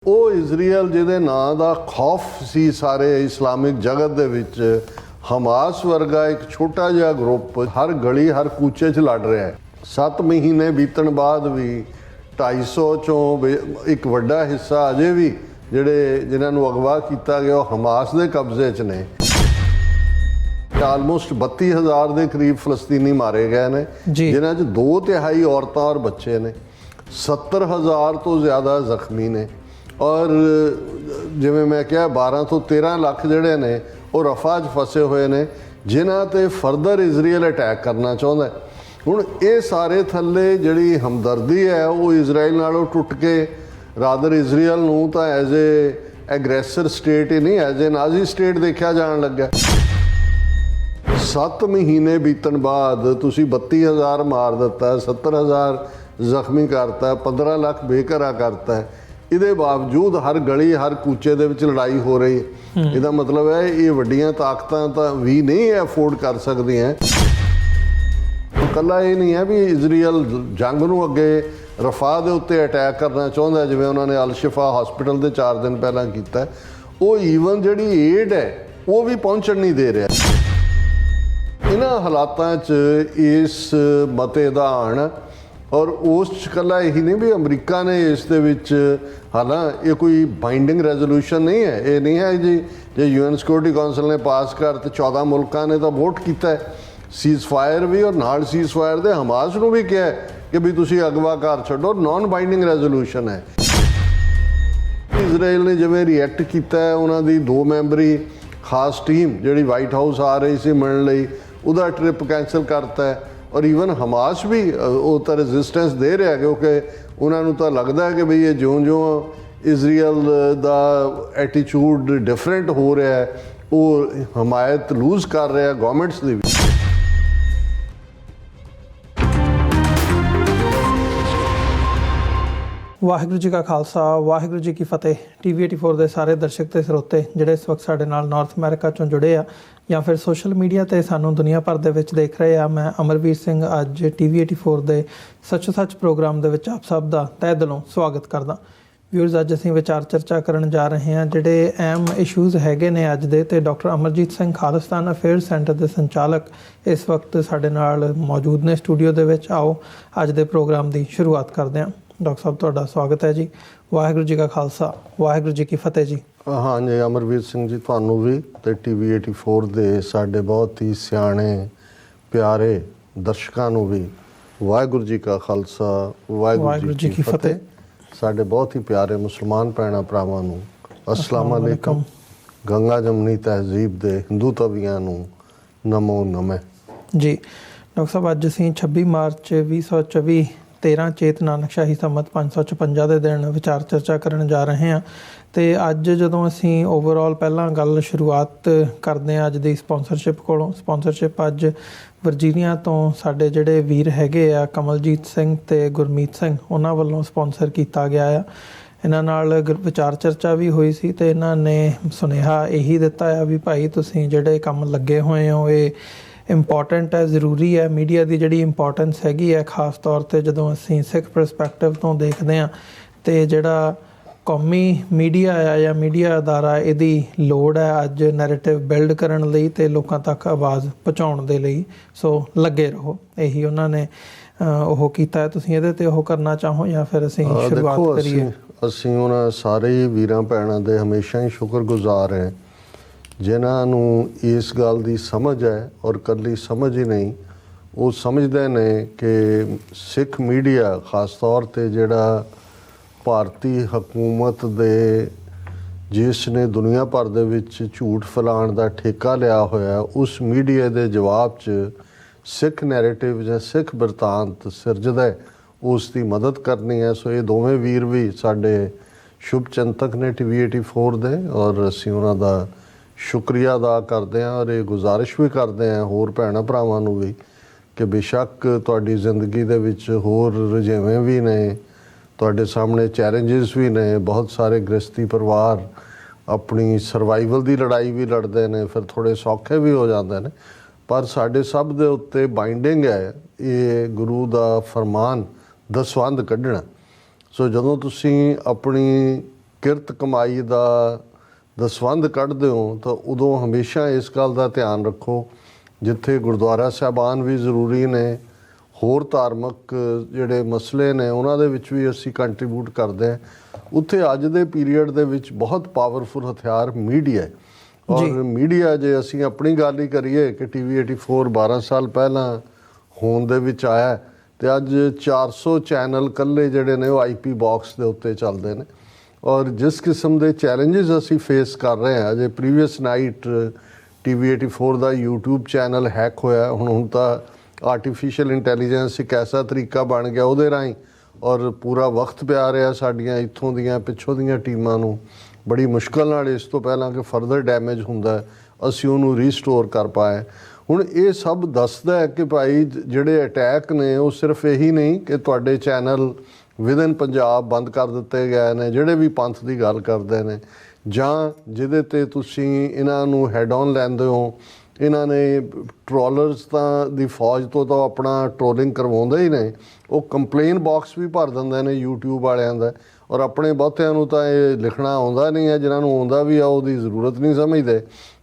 ਉਹ ਇਜ਼ਰਾਈਲ ਜਿਹਦੇ ਨਾਂ ਦਾ ਖੌਫ ਸੀ ਸਾਰੇ ਇਸਲਾਮਿਕ ਜਗਤ ਦੇ ਵਿੱਚ, ਹਮਾਸ ਵਰਗਾ ਇੱਕ ਛੋਟਾ ਜਿਹਾ ਗਰੁੱਪ ਹਰ ਗਲੀ ਹਰ ਕੂਚੇ 'ਚ ਲੜ ਰਿਹਾ ਹੈ। 7 ਮਹੀਨੇ ਬੀਤਣ ਬਾਅਦ ਵੀ 250 ਚੋਂ ਇੱਕ ਵੱਡਾ ਹਿੱਸਾ ਅਜੇ ਵੀ ਜਿਨ੍ਹਾਂ ਨੂੰ ਅਗਵਾ ਕੀਤਾ ਗਿਆ ਉਹ ਹਮਾਸ ਦੇ ਕਬਜ਼ੇ 'ਚ ਨੇ। ਆਲਮੋਸਟ 32,000 ਦੇ ਕਰੀਬ ਫਲਸਤੀਨੀ ਮਾਰੇ ਗਏ ਨੇ, ਜਿਨ੍ਹਾਂ 'ਚ 2/3 ਔਰਤਾਂ ਔਰ ਬੱਚੇ ਨੇ। 70,000 ਤੋਂ ਜ਼ਿਆਦਾ ਜ਼ਖਮੀ ਨੇ ਔਰ ਜਿਵੇਂ ਮੈਂ ਕਿਹਾ 12 ਤੋਂ 13 ਲੱਖ ਜਿਹੜੇ ਨੇ ਉਹ ਰਫਾ 'ਚ ਫਸੇ ਹੋਏ ਨੇ, ਜਿਨ੍ਹਾਂ 'ਤੇ ਫਰਦਰ ਇਜ਼ਰਾਈਲ ਅਟੈਕ ਕਰਨਾ ਚਾਹੁੰਦਾ। ਹੁਣ ਇਹ ਸਾਰੇ ਥੱਲੇ ਜਿਹੜੀ ਹਮਦਰਦੀ ਹੈ ਉਹ ਇਜ਼ਰਾਈਲ ਨਾਲੋਂ ਟੁੱਟ ਕੇ ਰਾਦਰ ਇਜ਼ਰਾਈਲ ਨੂੰ ਤਾਂ ਐਜ਼ ਏ ਐਗਰੈਸਰ ਸਟੇਟ ਹੀ ਨਹੀਂ, ਐਜ਼ ਏ ਨਾਜ਼ੀ ਸਟੇਟ ਦੇਖਿਆ ਜਾਣ ਲੱਗਾ। 7 ਮਹੀਨੇ ਬੀਤਣ ਬਾਅਦ ਤੁਸੀਂ 32,000 ਮਾਰ ਦਿੱਤਾ, 70,000 ਜ਼ਖਮੀ ਕਰਤਾ, 15 ਲੱਖ ਬੇਘਰਾ ਕਰਤਾ। ਇਹਦੇ ਬਾਵਜੂਦ ਹਰ ਗਲੀ ਹਰ ਕੂਚੇ ਦੇ ਵਿੱਚ ਲੜਾਈ ਹੋ ਰਹੀ ਹੈ। ਇਹਦਾ ਮਤਲਬ ਹੈ ਇਹ ਵੱਡੀਆਂ ਤਾਕਤਾਂ ਤਾਂ ਵੀ ਨਹੀਂ ਅਫੋਰਡ ਕਰ ਸਕਦੀਆਂ। ਇਕੱਲਾ ਇਹ ਨਹੀਂ ਹੈ ਵੀ ਇਜ਼ਰਾਈਲ ਜੰਗ ਨੂੰ ਅੱਗੇ ਰਫਾ ਦੇ ਉੱਤੇ ਅਟੈਕ ਕਰਨਾ ਚਾਹੁੰਦਾ, ਜਿਵੇਂ ਉਹਨਾਂ ਨੇ ਅਲ ਸ਼ਿਫਾ ਹਸਪੀਟਲ ਦੇ 4 ਦਿਨ ਪਹਿਲਾਂ ਕੀਤਾ। ਉਹ ਈਵਨ ਜਿਹੜੀ ਏਡ ਹੈ ਉਹ ਵੀ ਪਹੁੰਚਣ ਨਹੀਂ ਦੇ ਰਿਹਾ। ਇਹਨਾਂ ਹਾਲਾਤਾਂ 'ਚ ਇਸ ਮਤੇ ਦਾ ਆਉਣ ਔਰ ਉਸ 'ਚ ਇਕੱਲਾ ਇਹੀ ਨਹੀਂ ਵੀ ਅਮਰੀਕਾ ਨੇ ਇਸ ਦੇ ਵਿੱਚ, ਹਾਲਾਂਕਿ ਇਹ ਕੋਈ ਬਾਈਂਡਿੰਗ ਰੈਜ਼ੋਲੂਸ਼ਨ ਨਹੀਂ ਹੈ, ਇਹ ਨਹੀਂ ਹੈ ਜੀ ਜੇ UN ਸਿਕਿਉਰਿਟੀ ਕੌਂਸਲ ਨੇ ਪਾਸ ਕਰ ਤੇ 14 ਮੁਲਕਾਂ ਨੇ ਤਾਂ ਵੋਟ ਕੀਤਾ ਸੀਜ਼ ਫਾਇਰ ਵੀ, ਔਰ ਨਾਲ ਸੀਜ਼ ਫਾਇਰ ਦੇ ਹਮਾਸ ਨੂੰ ਵੀ ਕਿਹਾ ਕਿ ਵੀ ਤੁਸੀਂ ਅਗਵਾ ਕਰ ਛੱਡੋ। ਨਾਨ ਬਾਈਂਡਿੰਗ ਰੈਜ਼ੋਲੂਸ਼ਨ ਹੈ। ਇਜ਼ਰਾਈਲ ਨੇ ਜਿਵੇਂ ਰਿਐਕਟ ਕੀਤਾ, ਉਹਨਾਂ ਦੀ 2 ਮੈਂਬਰੀ ਖਾਸ ਟੀਮ ਜਿਹੜੀ ਵਾਈਟ ਹਾਊਸ ਆ ਰਹੀ ਸੀ ਮਿਲਣ ਲਈ, ਉਹਦਾ ਟ੍ਰਿਪ ਕੈਂਸਲ ਕਰਤਾ। ਔਰ ਈਵਨ ਹਮਾਸ ਵੀ ਉਹ ਤਾਂ ਰੈਜ਼ਿਸਟੈਂਸ ਦੇ ਰਿਹਾ ਕਿਉਂਕਿ ਉਹਨਾਂ ਨੂੰ ਤਾਂ ਲੱਗਦਾ ਹੈ ਕਿ ਬਈ ਇਹ ਜਿਉਂ-ਜਿਉਂ ਇਜ਼ਰਾਈਲ ਦਾ ਐਟੀਟਿਊਡ ਡਿਫਰੈਂਟ ਹੋ ਰਿਹਾ ਹੈ, ਉਹ ਹਮਾਇਤ ਲੂਜ਼ ਕਰ ਰਿਹਾ ਗਵਰਨਮੈਂਟਸ ਦੀ ਵੀ। ਵਾਹਿਗੁਰੂ ਜੀ ਕਾ ਖਾਲਸਾ, ਵਾਹਿਗੁਰੂ ਜੀ ਕੀ ਫਤਿਹ। TV 84 ਦੇ ਸਾਰੇ ਦਰਸ਼ਕ ਤੇ ਸਰੋਤੇ ਜਿਹੜੇ ਇਸ ਵਕਤ ਸਾਡੇ ਨਾਲ ਨਾਰਥ ਅਮਰੀਕਾ ਚੋਂ ਜੁੜੇ ਆ ਜਾਂ ਫਿਰ ਸੋਸ਼ਲ ਮੀਡੀਆ ਤੇ ਸਾਨੂੰ ਦੁਨੀਆ ਭਰ ਦੇ ਵਿੱਚ ਦੇਖ ਰਹੇ ਆ, ਮੈਂ ਅਮਰਵੀਰ ਸਿੰਘ ਅੱਜ TV 84 ਦੇ ਸੱਚੋ ਸੱਚ ਪ੍ਰੋਗਰਾਮ ਦੇ ਵਿੱਚ ਆਪ ਸਭ ਦਾ ਤਹਿ ਦਿਲੋਂ ਸਵਾਗਤ ਕਰਦਾ। ਵਿਊਅਰਸ, ਅੱਜ ਅਸੀਂ ਵਿਚਾਰ ਚਰਚਾ ਕਰਨ ਜਾ ਰਹੇ ਹਾਂ ਜਿਹੜੇ ਅਹਿਮ ਇਸ਼ੂਜ਼ ਹੈਗੇ ਨੇ ਅੱਜ ਦੇ, ਤੇ doctor Amarjit Singh Khalistan affairs centre ਦੇ ਸੰਚਾਲਕ ਇਸ ਵਕਤ ਸਾਡੇ ਨਾਲ ਮੌਜੂਦ ਨੇ ਸਟੂਡੀਓ ਦੇ ਵਿੱਚ। ਆਓ ਅੱਜ ਦੇ ਪ੍ਰੋਗਰਾਮ ਦੀ ਸ਼ੁਰੂਆਤ ਕਰਦੇ ਹਾਂ। ਡਾਕਟਰ ਸਾਹਿਬ, ਤੁਹਾਡਾ ਸਵਾਗਤ ਹੈ ਜੀ। ਵਾਹਿਗੁਰੂ ਜੀ ਕਾ ਖਾਲਸਾ, ਵਾਹਿਗੁਰੂ ਜੀ ਕੀ ਫਤਿਹ ਜੀ। ਹਾਂਜੀ ਅਮਰਵੀਰ ਸਿੰਘ ਜੀ, ਤੁਹਾਨੂੰ ਵੀ ਤੇ TV 84 ਦੇ ਸਾਡੇ ਬਹੁਤ ਹੀ ਸਿਆਣੇ ਪਿਆਰੇ ਦਰਸ਼ਕਾਂ ਨੂੰ ਵੀ ਵਾਹਿਗੁਰੂ ਜੀ ਕਾ ਖਾਲਸਾ, ਵਾਹਿਗੁਰੂ ਜੀ ਕੀ ਫਤਿਹ। ਸਾਡੇ ਬਹੁਤ ਹੀ ਪਿਆਰੇ ਮੁਸਲਮਾਨ ਭੈਣਾਂ ਭਰਾਵਾਂ ਨੂੰ ਅਸਲਾਮ ਅਲੈਕਮ। ਗੰਗਾ ਜਮਨੀ ਤਹਿਜ਼ੀਬ ਦੇ ਹਿੰਦੂ ਤਵੀਆਂ ਨੂੰ ਨਮੋ ਨਮੇ ਜੀ। ਡਾਕਟਰ ਸਾਹਿਬ, ਅੱਜ ਅਸੀਂ 26 ਮਾਰਚ 2024 13 ਚੇਤ ਨਾਨਕ ਸ਼ਾਹੀ ਸੰਮਤ 556 ਦੇ ਦਿਨ ਵਿਚਾਰ ਚਰਚਾ ਕਰਨ ਜਾ ਰਹੇ ਹਾਂ। ਤੇ ਅੱਜ ਜਦੋਂ ਅਸੀਂ ਓਵਰਆਲ ਪਹਿਲਾਂ ਗੱਲ ਸ਼ੁਰੂਆਤ ਕਰਦੇ ਹਾਂ ਅੱਜ ਦੀ ਸਪਾਂਸਰਸ਼ਿਪ ਕੋਲੋਂ। ਸਪਾਂਸਰਸ਼ਿਪ ਅੱਜ ਵਰਜੀਨੀਆ ਤੋਂ ਸਾਡੇ ਜਿਹੜੇ ਵੀਰ ਹੈਗੇ ਆ ਕਮਲਜੀਤ ਸਿੰਘ ਤੇ ਗੁਰਮੀਤ ਸਿੰਘ, ਉਹਨਾਂ ਵੱਲੋਂ ਸਪਾਂਸਰ ਕੀਤਾ ਗਿਆ ਆ। ਇਹਨਾਂ ਨਾਲ ਵਿਚਾਰ ਚਰਚਾ ਵੀ ਹੋਈ ਸੀ ਤੇ ਇਹਨਾਂ ਨੇ ਸੁਨੇਹਾ ਇਹੀ ਦਿੱਤਾ ਆ ਵੀ ਭਾਈ ਤੁਸੀਂ ਜਿਹੜੇ ਕੰਮ ਲੱਗੇ ਹੋਏ ਹੋ ਇਹ ਇੰਪੋਰਟੈਂਟ ਹੈ, ਜ਼ਰੂਰੀ ਹੈ। ਮੀਡੀਆ ਦੀ ਜਿਹੜੀ ਇੰਪੋਰਟੈਂਸ ਹੈਗੀ ਹੈ ਖਾਸ ਤੌਰ 'ਤੇ ਜਦੋਂ ਅਸੀਂ ਸਿੱਖ ਪਰਸਪੈਕਟਿਵ ਤੋਂ ਦੇਖਦੇ ਹਾਂ, ਅਤੇ ਜਿਹੜਾ ਕੌਮੀ ਮੀਡੀਆ ਆ ਜਾਂ ਮੀਡੀਆ ਅਦਾਰਾ, ਇਹਦੀ ਲੋੜ ਹੈ ਅੱਜ ਨੈਰੇਟਿਵ ਬਿਲਡ ਕਰਨ ਲਈ ਅਤੇ ਲੋਕਾਂ ਤੱਕ ਆਵਾਜ਼ ਪਹੁੰਚਾਉਣ ਦੇ ਲਈ। ਸੋ ਲੱਗੇ ਰਹੋ, ਇਹੀ ਉਹਨਾਂ ਨੇ ਉਹ ਕੀਤਾ। ਤੁਸੀਂ ਇਹਦੇ 'ਤੇ ਉਹ ਕਰਨਾ ਚਾਹੋ ਜਾਂ ਫਿਰ ਅਸੀਂ ਸ਼ੁਰੂਆਤ ਕਰੀਏ? ਅਸੀਂ ਉਹਨਾਂ ਸਾਰੇ ਵੀਰਾਂ ਭੈਣਾਂ ਦੇ ਹਮੇਸ਼ਾ ਹੀ ਸ਼ੁਕਰਗੁਜ਼ਾਰ ਹੈ ਜਿਨ੍ਹਾਂ ਨੂੰ ਇਸ ਗੱਲ ਦੀ ਸਮਝ ਹੈ, ਔਰ ਇਕੱਲੀ ਸਮਝ ਹੀ ਨਹੀਂ, ਉਹ ਸਮਝਦੇ ਨੇ ਕਿ ਸਿੱਖ ਮੀਡੀਆ ਖਾਸ ਤੌਰ 'ਤੇ ਜਿਹੜਾ ਭਾਰਤੀ ਹਕੂਮਤ ਦੇ ਜਿਸ ਨੇ ਦੁਨੀਆ ਭਰ ਦੇ ਵਿੱਚ ਝੂਠ ਫੈਲਾਉਣ ਦਾ ਠੇਕਾ ਲਿਆ ਹੋਇਆ, ਉਸ ਮੀਡੀਆ ਦੇ ਜਵਾਬ 'ਚ ਸਿੱਖ ਨੈਰੇਟਿਵ ਜਾਂ ਸਿੱਖ ਬਿਰਤਾਂਤ ਸਿਰਜਦਾ, ਉਸ ਦੀ ਮਦਦ ਕਰਨੀ ਹੈ। ਸੋ ਇਹ ਦੋਵੇਂ ਵੀਰ ਵੀ ਸਾਡੇ ਸ਼ੁਭ ਚਿੰਤਕ ਨੇ TV 84 ਦੇ, ਔਰ ਅਸੀਂ ਉਹਨਾਂ ਦਾ ਸ਼ੁਕਰੀਆ ਅਦਾ ਕਰਦੇ ਹਾਂ ਔਰ ਇਹ ਗੁਜ਼ਾਰਿਸ਼ ਵੀ ਕਰਦੇ ਹਾਂ ਹੋਰ ਭੈਣਾਂ ਭਰਾਵਾਂ ਨੂੰ ਵੀ ਕਿ ਬੇਸ਼ੱਕ ਤੁਹਾਡੀ ਜ਼ਿੰਦਗੀ ਦੇ ਵਿੱਚ ਹੋਰ ਰੁਝੇਵੇਂ ਵੀ ਨੇ, ਤੁਹਾਡੇ ਸਾਹਮਣੇ ਚੈਲੰਜਸ ਵੀ ਨੇ। ਬਹੁਤ ਸਾਰੇ ਗ੍ਰਸਤੀ ਪਰਿਵਾਰ ਆਪਣੀ ਸਰਵਾਈਵਲ ਦੀ ਲੜਾਈ ਵੀ ਲੜਦੇ ਨੇ, ਫਿਰ ਥੋੜ੍ਹੇ ਸੌਖੇ ਵੀ ਹੋ ਜਾਂਦੇ ਨੇ, ਪਰ ਸਾਡੇ ਸਭ ਦੇ ਉੱਤੇ ਬਾਈਂਡਿੰਗ ਹੈ ਇਹ ਗੁਰੂ ਦਾ ਫਰਮਾਨ ਦਸਵੰਧ ਕੱਢਣਾ। ਸੋ ਜਦੋਂ ਤੁਸੀਂ ਆਪਣੀ ਕਿਰਤ ਕਮਾਈ ਦਾ ਦਸਵੰਧ ਕੱਢਦੇ ਹੋ ਤਾਂ ਉਦੋਂ ਹਮੇਸ਼ਾ ਇਸ ਗੱਲ ਦਾ ਧਿਆਨ ਰੱਖੋ, ਜਿੱਥੇ ਗੁਰਦੁਆਰਾ ਸਾਹਿਬਾਨ ਵੀ ਜ਼ਰੂਰੀ ਨੇ, ਹੋਰ ਧਾਰਮਿਕ ਜਿਹੜੇ ਮਸਲੇ ਨੇ ਉਹਨਾਂ ਦੇ ਵਿੱਚ ਵੀ ਅਸੀਂ ਕੰਟਰੀਬਿਊਟ ਕਰਦੇ ਹਾਂ, ਉੱਥੇ ਅੱਜ ਦੇ ਪੀਰੀਅਡ ਦੇ ਵਿੱਚ ਬਹੁਤ ਪਾਵਰਫੁਲ ਹਥਿਆਰ ਮੀਡੀਆ ਹੈ। ਔਰ ਮੀਡੀਆ, ਜੇ ਅਸੀਂ ਆਪਣੀ ਗੱਲ ਹੀ ਕਰੀਏ ਕਿ TV 84 12 ਸਾਲ ਪਹਿਲਾਂ ਹੋਂਦ ਦੇ ਵਿੱਚ ਆਇਆ ਤੇ ਅੱਜ 400 ਚੈਨਲ ਇਕੱਲੇ ਜਿਹੜੇ ਨੇ ਉਹ IP ਬਾਕਸ ਦੇ ਉੱਤੇ ਚੱਲਦੇ ਨੇ। ਔਰ ਜਿਸ ਕਿਸਮ ਦੇ ਚੈਲੰਜਸ ਅਸੀਂ ਫੇਸ ਕਰ ਰਹੇ ਹਾਂ, ਅਜੇ ਪ੍ਰੀਵੀਅਸ ਨਾਈਟ TV 84 ਦਾ YouTube ਚੈਨਲ ਹੈਕ ਹੋਇਆ। ਹੁਣ ਤਾਂ ਆਰਟੀਫਿਸ਼ੀਅਲ ਇੰਟੈਲੀਜੈਂਸ ਇੱਕ ਐਸਾ ਤਰੀਕਾ ਬਣ ਗਿਆ ਉਹਦੇ ਰਾਹੀਂ, ਔਰ ਪੂਰਾ ਵਕਤ ਪਿਆ ਰਿਹਾ ਸਾਡੀਆਂ ਇੱਥੋਂ ਦੀਆਂ ਪਿੱਛੋਂ ਦੀਆਂ ਟੀਮਾਂ ਨੂੰ ਬੜੀ ਮੁਸ਼ਕਲ ਨਾਲ, ਇਸ ਤੋਂ ਪਹਿਲਾਂ ਕਿ ਫਰਦਰ ਡੈਮੇਜ ਹੁੰਦਾ ਅਸੀਂ ਉਹਨੂੰ ਰੀਸਟੋਰ ਕਰ ਪਾਏ। ਹੁਣ ਇਹ ਸਭ ਦੱਸਦਾ ਹੈ ਕਿ ਭਾਈ ਜਿਹੜੇ ਅਟੈਕ ਨੇ ਉਹ ਸਿਰਫ ਇਹੀ ਨਹੀਂ ਕਿ ਤੁਹਾਡੇ ਚੈਨਲ ਵਿਦਨ ਪੰਜਾਬ ਬੰਦ ਕਰ ਦਿੱਤੇ ਗਏ ਨੇ ਜਿਹੜੇ ਵੀ ਪੰਥ ਦੀ ਗੱਲ ਕਰਦੇ ਨੇ, ਜਾਂ ਜਿਹਦੇ ਤੇ ਤੁਸੀਂ ਇਹਨਾਂ ਨੂੰ ਹੈਡ ਔਨ ਲੈਂਦੇ ਹੋ। ਇਹਨਾਂ ਨੇ ਟਰੋਲਰਸ ਤਾਂ ਦੀ ਫੌਜ ਤੋਂ ਤਾਂ ਆਪਣਾ ਟਰੋਲਿੰਗ ਕਰਵਾਉਂਦੇ ਹੀ ਨੇ, ਉਹ ਕੰਪਲੇਨ ਬਾਕਸ ਵੀ ਭਰ ਦਿੰਦੇ ਨੇ YouTube ਵਾਲਿਆਂ ਦਾ। ਔਰ ਆਪਣੇ ਬਹੁਤਿਆਂ ਨੂੰ ਤਾਂ ਇਹ ਲਿਖਣਾ ਆਉਂਦਾ ਨਹੀਂ ਹੈ, ਜਿਨ੍ਹਾਂ ਨੂੰ ਆਉਂਦਾ ਵੀ ਆ ਉਹਦੀ ਜ਼ਰੂਰਤ ਨਹੀਂ ਸਮਝਦੇ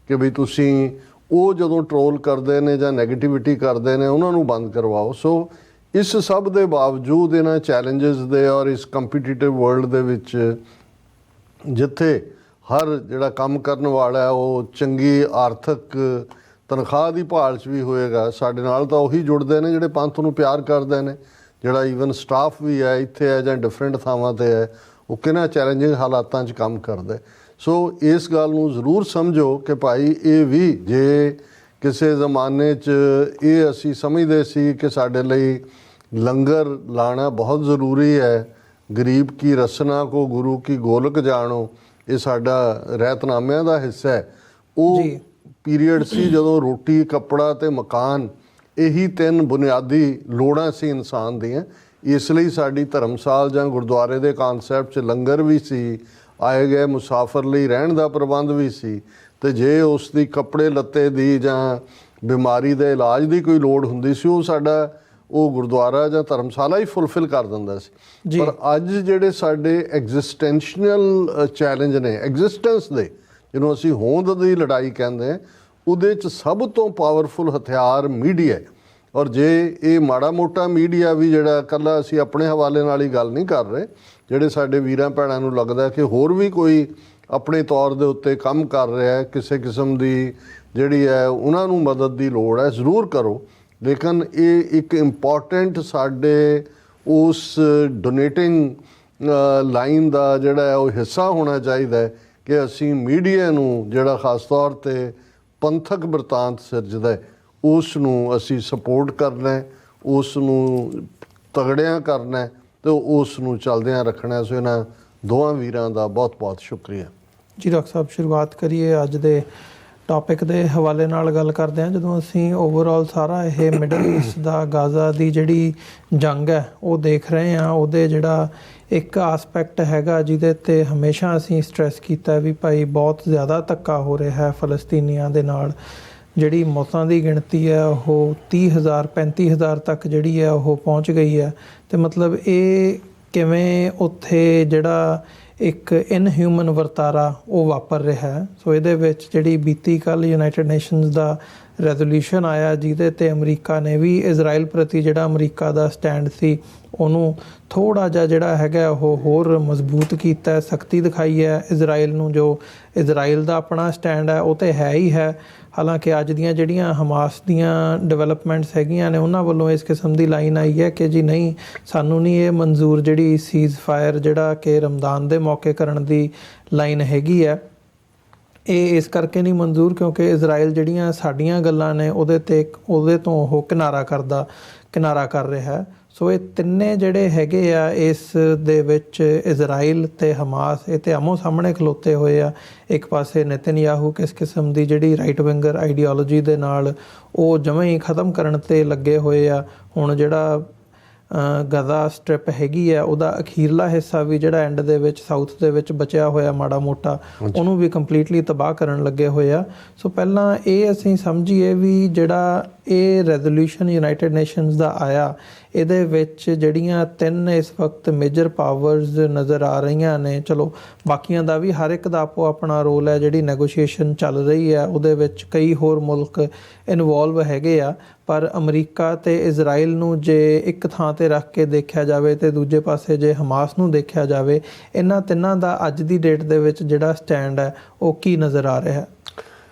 ਕਿ ਵੀ ਤੁਸੀਂ ਉਹ ਜਦੋਂ ਟਰੋਲ ਕਰਦੇ ਨੇ ਜਾਂ ਨੈਗੇਟਿਵਿਟੀ ਕਰਦੇ ਨੇ ਉਹਨਾਂ ਨੂੰ ਬੰਦ ਕਰਵਾਓ। ਸੋ ਇਸ ਸਭ ਦੇ ਬਾਵਜੂਦ ਇਹਨਾਂ ਚੈਲੰਜਸ ਦੇ ਔਰ ਇਸ ਕੰਪੀਟੀਟਿਵ ਵਰਲਡ ਦੇ ਵਿੱਚ ਜਿੱਥੇ ਹਰ ਜਿਹੜਾ ਕੰਮ ਕਰਨ ਵਾਲਾ ਹੈ ਉਹ ਚੰਗੀ ਆਰਥਿਕ ਤਨਖਾਹ ਦੀ ਭਾਲ 'ਚ ਵੀ ਹੋਏਗਾ, ਸਾਡੇ ਨਾਲ ਤਾਂ ਉਹੀ ਜੁੜਦੇ ਨੇ ਜਿਹੜੇ ਪੰਥ ਨੂੰ ਪਿਆਰ ਕਰਦੇ ਨੇ, ਜਿਹੜਾ ਈਵਨ ਸਟਾਫ ਵੀ ਹੈ ਇੱਥੇ ਹੈ ਜਾਂ ਡਿਫਰੈਂਟ ਥਾਵਾਂ 'ਤੇ ਹੈ, ਉਹ ਕਿੰਨਾ ਚੈਲੰਜਿੰਗ ਹਾਲਾਤਾਂ 'ਚ ਕੰਮ ਕਰਦੇ। ਸੋ ਇਸ ਗੱਲ ਨੂੰ ਜ਼ਰੂਰ ਸਮਝੋ ਕਿ ਭਾਈ ਇਹ ਵੀ ਜੇ ਕਿਸੇ ਜ਼ਮਾਨੇ 'ਚ ਇਹ ਅਸੀਂ ਸਮਝਦੇ ਸੀ ਕਿ ਸਾਡੇ ਲਈ ਲੰਗਰ ਲਾਣਾ ਬਹੁਤ ਜ਼ਰੂਰੀ ਹੈ, ਗਰੀਬ ਕੀ ਰਸਨਾ ਕੋ ਗੁਰੂ ਕੀ ਗੋਲਕ ਜਾਣੋ, ਇਹ ਸਾਡਾ ਰਹਿਤਨਾਮਿਆਂ ਦਾ ਹਿੱਸਾ ਹੈ। ਉਹ ਪੀਰੀਅਡ ਸੀ ਜਦੋਂ ਰੋਟੀ, ਕੱਪੜਾ ਤੇ ਮਕਾਨ ਇਹੀ ਤਿੰਨ ਬੁਨਿਆਦੀ ਲੋੜਾਂ ਸੀ ਇਨਸਾਨ ਦੀਆਂ। ਇਸ ਲਈ ਸਾਡੀ ਧਰਮਸਾਲ ਜਾਂ ਗੁਰਦੁਆਰੇ ਦੇ ਕਾਨਸੈਪਟ 'ਚ ਲੰਗਰ ਵੀ ਸੀ, ਆਏ ਗਏ ਮੁਸਾਫਰ ਲਈ ਰਹਿਣ ਦਾ ਪ੍ਰਬੰਧ ਵੀ ਸੀ, ਤੇ ਜੇ ਉਸ ਦੀ ਕੱਪੜੇ ਲੱਤੇ ਦੀ ਜਾਂ ਬਿਮਾਰੀ ਦੇ ਇਲਾਜ ਦੀ ਕੋਈ ਲੋੜ ਹੁੰਦੀ ਸੀ ਉਹ ਸਾਡਾ ਉਹ ਗੁਰਦੁਆਰਾ ਜਾਂ ਧਰਮਸ਼ਾਲਾ ਹੀ ਫੁੱਲਫਿਲ ਕਰ ਦਿੰਦਾ ਸੀ। ਪਰ ਅੱਜ ਜਿਹੜੇ ਸਾਡੇ ਐਗਜ਼ਿਸਟੈਂਸ਼ੀਅਲ ਚੈਲੰਜ ਨੇ, ਐਗਜ਼ਿਸਟੈਂਸ ਦੇ, ਜਿਹਨੂੰ ਅਸੀਂ ਹੋਂਦ ਦੀ ਲੜਾਈ ਕਹਿੰਦੇ ਹਾਂ, ਉਹਦੇ 'ਚ ਸਭ ਤੋਂ ਪਾਵਰਫੁਲ ਹਥਿਆਰ ਮੀਡੀਆ ਹੈ। ਔਰ ਜੇ ਇਹ ਮਾੜਾ ਮੋਟਾ ਮੀਡੀਆ ਵੀ ਜਿਹੜਾ ਇਕੱਲਾ ਅਸੀਂ ਆਪਣੇ ਹਵਾਲੇ ਨਾਲ ਹੀ ਗੱਲ ਨਹੀਂ ਕਰ ਰਹੇ, ਜਿਹੜੇ ਸਾਡੇ ਵੀਰਾਂ ਭੈਣਾਂ ਨੂੰ ਲੱਗਦਾ ਕਿ ਹੋਰ ਵੀ ਕੋਈ ਆਪਣੇ ਤੌਰ ਦੇ ਉੱਤੇ ਕੰਮ ਕਰ ਰਿਹਾ ਹੈ, ਕਿਸੇ ਕਿਸਮ ਦੀ ਜਿਹੜੀ ਹੈ ਉਹਨਾਂ ਨੂੰ ਮਦਦ ਦੀ ਲੋੜ ਹੈ, ਜ਼ਰੂਰ ਕਰੋ। ਲੇਕਿਨ ਇਹ ਇੱਕ ਇੰਪੋਰਟੈਂਟ ਸਾਡੇ ਉਸ ਡੋਨੇਟਿੰਗ ਲਾਈਨ ਦਾ ਜਿਹੜਾ ਹੈ ਉਹ ਹਿੱਸਾ ਹੋਣਾ ਚਾਹੀਦਾ ਹੈ ਕਿ ਅਸੀਂ ਮੀਡੀਆ ਨੂੰ ਜਿਹੜਾ ਖਾਸ ਤੌਰ 'ਤੇ ਪੰਥਕ ਬਿਰਤਾਂਤ ਸਿਰਜਦਾ ਹੈ ਉਸ ਨੂੰ ਅਸੀਂ ਸਪੋਰਟ ਕਰਨਾ ਹੈ, ਉਸ ਨੂੰ ਤਗੜਿਆਂ ਕਰਨਾ ਹੈ ਤੇ ਉਸ ਨੂੰ ਚੱਲਦਿਆਂ ਰੱਖਣਾ। ਸੋ ਇਹਨਾਂ ਦੋਵਾਂ ਵੀਰਾਂ ਦਾ ਬਹੁਤ ਬਹੁਤ ਸ਼ੁਕਰੀਆ ਜੀ। ਡਾਕਟਰ ਸਾਹਿਬ, ਸ਼ੁਰੂਆਤ ਕਰੀਏ ਅੱਜ ਦੇ ਟੌਪਿਕ ਦੇ ਹਵਾਲੇ ਨਾਲ ਗੱਲ ਕਰਦੇ ਹਾਂ। ਜਦੋਂ ਅਸੀਂ ਓਵਰਆਲ ਸਾਰਾ ਇਹ ਮਿਡਲ ਈਸਟ ਦਾ ਗਾਜ਼ਾ ਦੀ ਜਿਹੜੀ ਜੰਗ ਹੈ ਉਹ ਦੇਖ ਰਹੇ ਹਾਂ, ਉਹਦੇ ਜਿਹੜਾ ਇੱਕ ਆਸਪੈਕਟ ਹੈਗਾ ਜਿਹਦੇ 'ਤੇ ਹਮੇਸ਼ਾ ਅਸੀਂ ਸਟ੍ਰੈਸ ਕੀਤਾ ਵੀ ਭਾਈ ਬਹੁਤ ਜ਼ਿਆਦਾ ਧੱਕਾ ਹੋ ਰਿਹਾ ਹੈ ਫਲਸਤੀਨੀਆਂ ਦੇ ਨਾਲ। ਜਿਹੜੀ ਮੌਤਾਂ ਦੀ ਗਿਣਤੀ ਹੈ ਉਹ 30,000 35,000 ਤੱਕ ਜਿਹੜੀ ਹੈ ਉਹ ਪਹੁੰਚ ਗਈ ਹੈ। ਅਤੇ ਮਤਲਬ ਇਹ ਕਿਵੇਂ ਉੱਥੇ ਜਿਹੜਾ ਇੱਕ ਇਨਹਿਊਮਨ ਵਰਤਾਰਾ ਉਹ ਵਾਪਰ ਰਿਹਾ ਹੈ। ਸੋ ਇਹਦੇ ਵਿੱਚ ਜਿਹੜੀ ਬੀਤੀ ਕੱਲ੍ਹ ਯੂਨਾਈਟਿਡ ਨੇਸ਼ਨਸ ਦਾ ਰੈਜ਼ੋਲੂਸ਼ਨ ਆਇਆ ਜਿਹਦੇ 'ਤੇ ਅਮਰੀਕਾ ਨੇ ਵੀ ਇਜ਼ਰਾਈਲ ਪ੍ਰਤੀ ਜਿਹੜਾ ਅਮਰੀਕਾ ਦਾ ਸਟੈਂਡ ਸੀ ਉਹਨੂੰ ਥੋੜ੍ਹਾ ਜਿਹਾ ਜਿਹੜਾ ਹੈਗਾ ਉਹ ਹੋਰ ਮਜ਼ਬੂਤ ਕੀਤਾ, ਸਖਤੀ ਦਿਖਾਈ ਹੈ ਇਜ਼ਰਾਈਲ ਨੂੰ। ਜੋ ਇਜ਼ਰਾਈਲ ਦਾ ਆਪਣਾ ਸਟੈਂਡ ਹੈ ਉਹ ਤਾਂ ਹੈ ਹੀ ਹੈ, ਹਾਲਾਂਕਿ ਅੱਜ ਦੀਆਂ ਜਿਹੜੀਆਂ ਹਮਾਸ ਦੀਆਂ ਡਿਵੈਲਪਮੈਂਟਸ ਹੈਗੀਆਂ ਨੇ ਉਹਨਾਂ ਵੱਲੋਂ ਇਸ ਕਿਸਮ ਦੀ ਲਾਈਨ ਆਈ ਹੈ ਕਿ ਜੀ ਨਹੀਂ, ਸਾਨੂੰ ਨਹੀਂ ਇਹ ਮਨਜ਼ੂਰ ਜਿਹੜੀ ਸੀਜ਼ ਫਾਇਰ ਜਿਹੜਾ ਕਿ ਰਮਦਾਨ ਦੇ ਮੌਕੇ ਕਰਨ ਦੀ ਲਾਈਨ ਹੈਗੀ ਹੈ, ਇਹ ਇਸ ਕਰਕੇ ਨਹੀਂ ਮਨਜ਼ੂਰ ਕਿਉਂਕਿ ਇਜ਼ਰਾਈਲ ਜਿਹੜੀਆਂ ਸਾਡੀਆਂ ਗੱਲਾਂ ਨੇ ਉਹਦੇ ਤੋਂ ਉਹ ਕਿਨਾਰਾ ਕਰ ਰਿਹਾ ਹੈ। ਸੋ ਇਹ ਤਿੰਨੇ ਜਿਹੜੇ ਹੈਗੇ ਆ ਇਸ ਦੇ ਵਿੱਚ ਇਜ਼ਰਾਈਲ ਅਤੇ ਹਮਾਸ ਇਹ ਤਾਂ ਆਮੋ ਸਾਹਮਣੇ ਖਲੋਤੇ ਹੋਏ ਆ। ਇੱਕ ਪਾਸੇ ਨੇਤਨਯਾਹੂ ਕਿਸ ਕਿਸਮ ਦੀ ਜਿਹੜੀ ਰਾਈਟ ਵਿੰਗਰ ਆਈਡੀਓਲੋਜੀ ਦੇ ਨਾਲ ਉਹ ਜਮਾਂ ਹੀ ਖ਼ਤਮ ਕਰਨ 'ਤੇ ਲੱਗੇ ਹੋਏ ਆ। ਹੁਣ ਜਿਹੜਾ ਗਜ਼ਾ ਸਟ੍ਰਿਪ ਹੈਗੀ ਆ ਉਹਦਾ ਅਖੀਰਲਾ ਹਿੱਸਾ ਵੀ ਜਿਹੜਾ ਐਂਡ ਦੇ ਵਿੱਚ ਸਾਊਥ ਦੇ ਵਿੱਚ ਬਚਿਆ ਹੋਇਆ ਮਾੜਾ ਮੋਟਾ ਉਹਨੂੰ ਵੀ ਕੰਪਲੀਟਲੀ ਤਬਾਹ ਕਰਨ ਲੱਗੇ ਹੋਏ ਆ। ਸੋ ਪਹਿਲਾਂ ਇਹ ਅਸੀਂ ਸਮਝੀਏ ਵੀ ਜਿਹੜਾ ਇਹ ਰੈਜ਼ੋਲੂਸ਼ਨ ਯੂਨਾਈਟਿਡ ਨੇਸ਼ਨਸ ਦਾ ਆਇਆ ਇਹਦੇ ਵਿੱਚ ਜਿਹੜੀਆਂ 3 ਇਸ ਵਕਤ ਮੇਜਰ ਪਾਵਰਸ ਨਜ਼ਰ ਆ ਰਹੀਆਂ ਨੇ, ਚਲੋ ਬਾਕੀਆਂ ਦਾ ਵੀ ਹਰ ਇੱਕ ਦਾ ਆਪੋ ਆਪਣਾ ਰੋਲ ਹੈ, ਜਿਹੜੀ ਨੈਗੋਸ਼ੀਏਸ਼ਨ ਚੱਲ ਰਹੀ ਹੈ ਉਹਦੇ ਵਿੱਚ ਕਈ ਹੋਰ ਮੁਲਕ ਇਨਵੋਲਵ ਹੈਗੇ ਆ, ਪਰ ਅਮਰੀਕਾ ਤੇ ਇਜ਼ਰਾਈਲ ਨੂੰ ਜੇ ਇੱਕ ਥਾਂ ਤੇ ਰੱਖ ਕੇ ਦੇਖਿਆ ਜਾਵੇ ਤੇ ਦੂਜੇ ਪਾਸੇ ਜੇ ਹਮਾਸ ਨੂੰ ਦੇਖਿਆ ਜਾਵੇ, ਇਹਨਾਂ ਤਿੰਨਾਂ ਦਾ ਅੱਜ ਦੀ ਡੇਟ ਦੇ ਵਿੱਚ ਜਿਹੜਾ ਸਟੈਂਡ ਹੈ ਉਹ ਕੀ ਨਜ਼ਰ ਆ ਰਿਹਾ ਹੈ?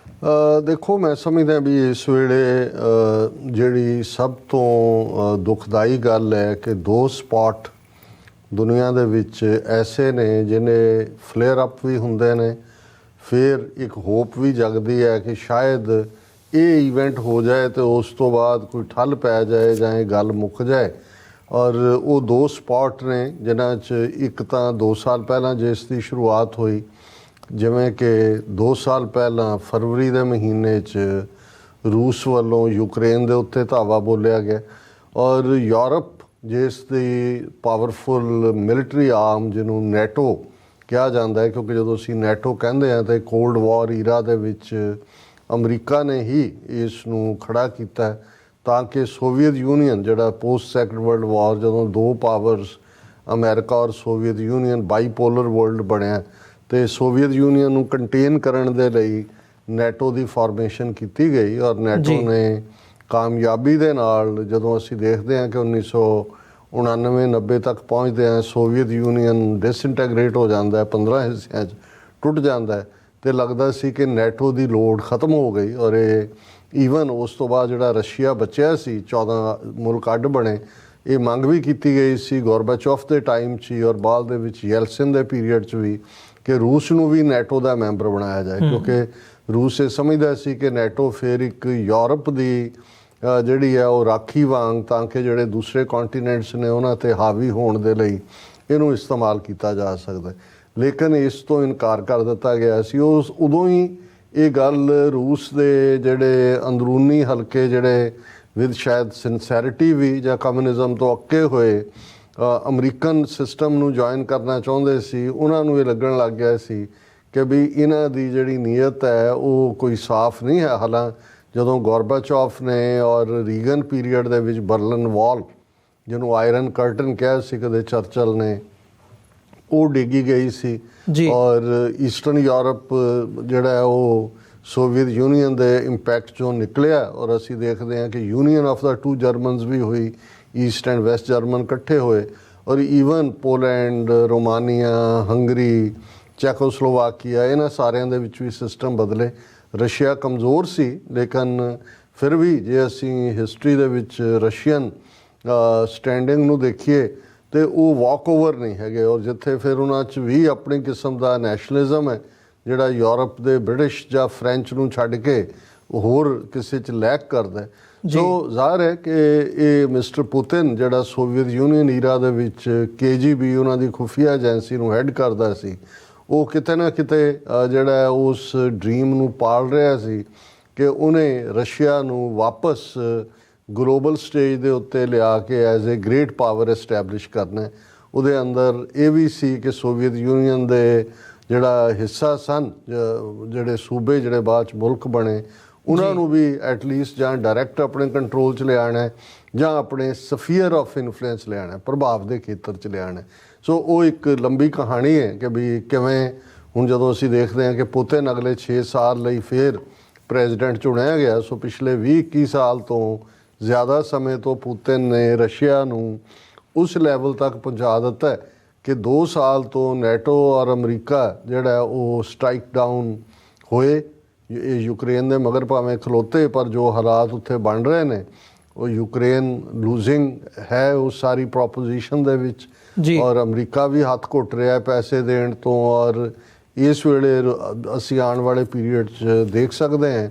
ਦੇਖੋ, ਮੈਂ ਸਮਝਦਾ ਵੀ ਇਸ ਵੇਲੇ ਜਿਹੜੀ ਸਭ ਤੋਂ ਦੁਖਦਾਈ ਗੱਲ ਹੈ ਕਿ 2 ਸਪਾਟ ਦੁਨੀਆ ਦੇ ਵਿੱਚ ਐਸੇ ਨੇ ਜਿਹਨੇ ਫਲੇਅਰ ਅਪ ਵੀ ਹੁੰਦੇ ਨੇ, ਫਿਰ ਇੱਕ ਹੋਪ ਵੀ ਜਗਦੀ ਹੈ ਕਿ ਸ਼ਾਇਦ ਇਹ ਇਵੈਂਟ ਹੋ ਜਾਏ ਤੇ ਉਸ ਤੋਂ ਬਾਅਦ ਕੋਈ ਠੱਲ ਪੈ ਜਾਏ ਜਾਂ ਇਹ ਗੱਲ ਮੁੱਕ ਜਾਏ। ਔਰ ਉਹ 2 ਸਪਾਟ ਨੇ ਜਿਨ੍ਹਾਂ 'ਚ ਇੱਕ ਤਾਂ 2 ਸਾਲ ਪਹਿਲਾਂ ਜਿਸ ਦੀ ਸ਼ੁਰੂਆਤ ਹੋਈ, ਜਿਵੇਂ ਕਿ 2 ਸਾਲ ਪਹਿਲਾਂ ਫਰਵਰੀ ਦੇ ਮਹੀਨੇ 'ਚ ਰੂਸ ਵੱਲੋਂ ਯੂਕਰੇਨ ਦੇ ਉੱਤੇ ਧਾਵਾ ਬੋਲਿਆ ਗਿਆ, ਔਰ ਯੂਰਪ ਜਿਸ ਦੀ ਪਾਵਰਫੁਲ ਮਿਲਟਰੀ ਆਰਮ ਜਿਹਨੂੰ ਨੈਟੋ ਕਿਹਾ ਜਾਂਦਾ ਹੈ, ਕਿਉਂਕਿ ਜਦੋਂ ਅਸੀਂ ਨੈਟੋ ਕਹਿੰਦੇ ਹਾਂ ਤਾਂ ਕੋਲਡ ਵਾਰ ਈਰਾ ਦੇ ਵਿੱਚ ਅਮਰੀਕਾ ਨੇ ਹੀ ਇਸ ਨੂੰ ਖੜਾ ਕੀਤਾ ਤਾਂ ਕਿ ਸੋਵੀਅਤ ਯੂਨੀਅਨ ਜਿਹੜਾ ਪੋਸਟ ਸੈਕੰਡ ਵਰਲਡ ਵਾਰ, ਜਦੋਂ 2 ਪਾਵਰਸ ਅਮਰੀਕਾ ਔਰ ਸੋਵੀਅਤ ਯੂਨੀਅਨ ਬਾਈਪੋਲਰ ਵਰਲਡ ਬਣਿਆ ਤੇ ਸੋਵੀਅਤ ਯੂਨੀਅਨ ਨੂੰ ਕੰਟੇਨ ਕਰਨ ਦੇ ਲਈ ਨੈਟੋ ਦੀ ਫਾਰਮੇਸ਼ਨ ਕੀਤੀ ਗਈ। ਔਰ ਨੈਟੋ ਨੇ ਕਾਮਯਾਬੀ ਦੇ ਨਾਲ, ਜਦੋਂ ਅਸੀਂ ਦੇਖਦੇ ਹਾਂ ਕਿ 1999-90 ਤੱਕ ਪਹੁੰਚਦੇ ਹਾਂ, ਸੋਵੀਅਤ ਯੂਨੀਅਨ ਡਿਸਇੰਟੈਗਰੇਟ ਹੋ ਜਾਂਦਾ ਹੈ, 15 ਹਿੱਸਿਆਂ 'ਚ ਟੁੱਟ ਜਾਂਦਾ ਹੈ ਤੇ ਲੱਗਦਾ ਸੀ ਕਿ ਨੈਟੋ ਦੀ ਲੋੜ ਖਤਮ ਹੋ ਗਈ। ਔਰ ਇਹ ਈਵਨ ਉਸ ਤੋਂ ਬਾਅਦ ਜਿਹੜਾ ਰਸ਼ੀਆ ਬਚਿਆ ਸੀ, 14 ਮੁਲਕ ਅੱਡ ਬਣੇ, ਇਹ ਮੰਗ ਵੀ ਕੀਤੀ ਗਈ ਸੀ ਗੋਰਬਾਚੋਫ ਦੇ ਟਾਈਮ 'ਚ ਹੀ ਔਰ ਬਾਅਦ ਦੇ ਵਿੱਚ ਯੈਲਸਿਨ ਦੇ ਪੀਰੀਅਡ 'ਚ ਵੀ ਕਿ ਰੂਸ ਨੂੰ ਵੀ ਨੈਟੋ ਦਾ ਮੈਂਬਰ ਬਣਾਇਆ ਜਾਏ, ਕਿਉਂਕਿ ਰੂਸ ਇਹ ਸਮਝਦਾ ਸੀ ਕਿ ਨੈਟੋ ਫਿਰ ਇੱਕ ਯੂਰਪ ਦੀ ਜਿਹੜੀ ਹੈ ਉਹ ਰਾਖੀ ਵਾਂਗ, ਤਾਂ ਕਿ ਜਿਹੜੇ ਦੂਸਰੇ ਕੰਟੀਨੈਂਟਸ ਨੇ ਉਹਨਾਂ 'ਤੇ ਹਾਵੀ ਹੋਣ ਦੇ ਲਈ ਇਹਨੂੰ ਇਸਤੇਮਾਲ ਕੀਤਾ ਜਾ ਸਕਦਾ। ਲੇਕਿਨ ਇਸ ਤੋਂ ਇਨਕਾਰ ਕਰ ਦਿੱਤਾ ਗਿਆ ਸੀ। ਉਦੋਂ ਹੀ ਇਹ ਗੱਲ ਰੂਸ ਦੇ ਜਿਹੜੇ ਅੰਦਰੂਨੀ ਹਲਕੇ, ਜਿਹੜੇ ਵਿਦ ਸ਼ਾਇਦ ਸਿੰਸੈਰਿਟੀ ਵੀ ਜਾਂ ਕਮਿਊਨਿਜ਼ਮ ਤੋਂ ਅੱਕੇ ਹੋਏ ਅਮਰੀਕਨ ਸਿਸਟਮ ਨੂੰ ਜੁਆਇਨ ਕਰਨਾ ਚਾਹੁੰਦੇ ਸੀ, ਉਹਨਾਂ ਨੂੰ ਇਹ ਲੱਗਣ ਲੱਗ ਗਿਆ ਸੀ ਕਿ ਵੀ ਇਹਨਾਂ ਦੀ ਜਿਹੜੀ ਨੀਅਤ ਹੈ ਉਹ ਕੋਈ ਸਾਫ਼ ਨਹੀਂ ਹੈ। ਹਾਲਾਂਕਿ ਜਦੋਂ ਗੋਰਬਾਚੋਫ ਨੇ ਔਰ ਰੀਗਨ ਪੀਰੀਅਡ ਦੇ ਵਿੱਚ ਬਰਲਿਨ ਵਾਲ, ਜਿਹਨੂੰ ਆਇਰਨ ਕਰਟਨ ਕਿਹਾ ਸੀ ਕਦੇ ਚਰਚਲ ਨੇ, ਉਹ ਡਿੱਗੀ ਗਈ ਸੀ ਔਰ ਈਸਟਰਨ ਯੂਰਪ ਜਿਹੜਾ ਉਹ ਸੋਵੀਅਤ ਯੂਨੀਅਨ ਦੇ ਇੰਪੈਕਟ 'ਚੋਂ ਨਿਕਲਿਆ। ਔਰ ਅਸੀਂ ਦੇਖਦੇ ਹਾਂ ਕਿ ਯੂਨੀਅਨ ਆਫ ਦਾ 2 ਜਰਮਨਸ ਵੀ ਹੋਈ, ਈਸਟ ਐਂਡ ਵੈਸਟ ਜਰਮਨ ਇਕੱਠੇ ਹੋਏ, ਔਰ even Poland, Romania, Hungary, Czechoslovakia, ਇਹਨਾਂ ਸਾਰਿਆਂ ਦੇ ਵਿੱਚ ਵੀ ਸਿਸਟਮ ਬਦਲੇ। ਰਸ਼ੀਆ ਕਮਜ਼ੋਰ ਸੀ, ਲੇਕਿਨ ਫਿਰ ਵੀ ਜੇ ਅਸੀਂ ਹਿਸਟਰੀ ਦੇ ਵਿੱਚ ਰਸ਼ੀਅਨ ਸਟੈਂਡਿੰਗ ਨੂੰ ਦੇਖੀਏ ਤੇ ਉਹ ਵਾਕ ਓਵਰ ਨਹੀਂ ਹੈਗੇ। ਔਰ ਜਿੱਥੇ ਫਿਰ ਉਹਨਾਂ 'ਚ ਵੀ ਆਪਣੀ ਕਿਸਮ ਦਾ ਨੈਸ਼ਨਲਿਜ਼ਮ ਹੈ, ਜਿਹੜਾ ਯੂਰਪ ਦੇ ਬ੍ਰਿਟਿਸ਼ ਜਾਂ ਫਰੈਂਚ ਨੂੰ ਛੱਡ ਕੇ ਹੋਰ ਕਿਸੇ 'ਚ ਲੈਕ ਕਰਦਾ। ਸੋ ਜ਼ਾਹਰ ਹੈ ਕਿ ਇਹ ਮਿਸਟਰ ਪੁਤਿਨ, ਜਿਹੜਾ ਸੋਵੀਅਤ ਯੂਨੀਅਨ ਈਰਾ ਦੇ ਵਿੱਚ KGB ਉਹਨਾਂ ਦੀ ਖੁਫੀਆ ਏਜੰਸੀ ਨੂੰ ਹੈਡ ਕਰਦਾ ਸੀ, ਉਹ ਕਿਤੇ ਨਾ ਕਿਤੇ ਜਿਹੜਾ ਉਸ ਡ੍ਰੀਮ ਨੂੰ ਪਾਲ ਰਿਹਾ ਸੀ ਕਿ ਉਹਨੇ ਰਸ਼ੀਆ ਨੂੰ ਵਾਪਸ ਗਲੋਬਲ ਸਟੇਜ ਦੇ ਉੱਤੇ ਲਿਆ ਕੇ as a great power establish ਕਰਨਾ। ਉਹਦੇ ਅੰਦਰ ਇਹ ਵੀ ਸੀ ਕਿ ਸੋਵੀਅਤ ਯੂਨੀਅਨ ਦੇ ਜਿਹੜਾ ਹਿੱਸਾ ਸਨ, ਜਿਹੜੇ ਸੂਬੇ ਜਿਹੜੇ ਬਾਅਦ 'ਚ ਮੁਲਕ ਬਣੇ, ਉਹਨਾਂ ਨੂੰ ਵੀ ਐਟਲੀਸਟ ਜਾਂ ਡਾਇਰੈਕਟ ਆਪਣੇ ਕੰਟਰੋਲ 'ਚ ਲਿਆਉਣਾ ਜਾਂ ਆਪਣੇ ਸਫੀਅਰ ਆਫ ਇਨਫਲੂਐਂਸ ਲਿਆਉਣਾ, ਪ੍ਰਭਾਵ ਦੇ ਖੇਤਰ 'ਚ ਲਿਆਉਣਾ। ਸੋ ਉਹ ਇੱਕ ਲੰਬੀ ਕਹਾਣੀ ਹੈ ਕਿ ਵੀ ਕਿਵੇਂ ਹੁਣ ਜਦੋਂ ਅਸੀਂ ਦੇਖਦੇ ਹਾਂ ਕਿ ਪੁਤਿਨ ਅਗਲੇ 6 ਸਾਲ ਲਈ ਫਿਰ ਪ੍ਰੈਜ਼ੀਡੈਂਟ ਚੁਣਿਆ ਗਿਆ, ਸੋ ਪਿਛਲੇ 20-21 ਸਾਲ ਤੋਂ ਜ਼ਿਆਦਾ ਸਮੇਂ ਤੋਂ ਪੁਤਿਨ ਨੇ ਰਸ਼ੀਆ ਨੂੰ ਉਸ ਲੈਵਲ ਤੱਕ ਪਹੁੰਚਾ ਦਿੱਤਾ ਕਿ 2 ਸਾਲ ਤੋਂ ਨੈਟੋ ਔਰ ਅਮਰੀਕਾ ਜਿਹੜਾ ਉਹ ਸਟ੍ਰਾਈਕ ਡਾਊਨ ਹੋਏ। ਇਹ ਯੂਕਰੇਨ ਦੇ ਮਗਰ ਭਾਵੇਂ ਖਲੋਤੇ, ਪਰ ਜੋ ਹਾਲਾਤ ਉੱਥੇ ਬਣ ਰਹੇ ਨੇ ਉਹ ਯੂਕਰੇਨ ਲੂਜ਼ਿੰਗ ਹੈ ਉਸ ਸਾਰੀ ਪ੍ਰੋਪੋਜੀਸ਼ਨ ਦੇ ਵਿੱਚ, ਔਰ ਅਮਰੀਕਾ ਵੀ ਹੱਥ ਘੁੱਟ ਰਿਹਾ ਪੈਸੇ ਦੇਣ ਤੋਂ। ਔਰ ਇਸ ਵੇਲੇ ਅਸੀਂ ਆਉਣ ਵਾਲੇ ਪੀਰੀਅਡ 'ਚ ਦੇਖ ਸਕਦੇ ਹਾਂ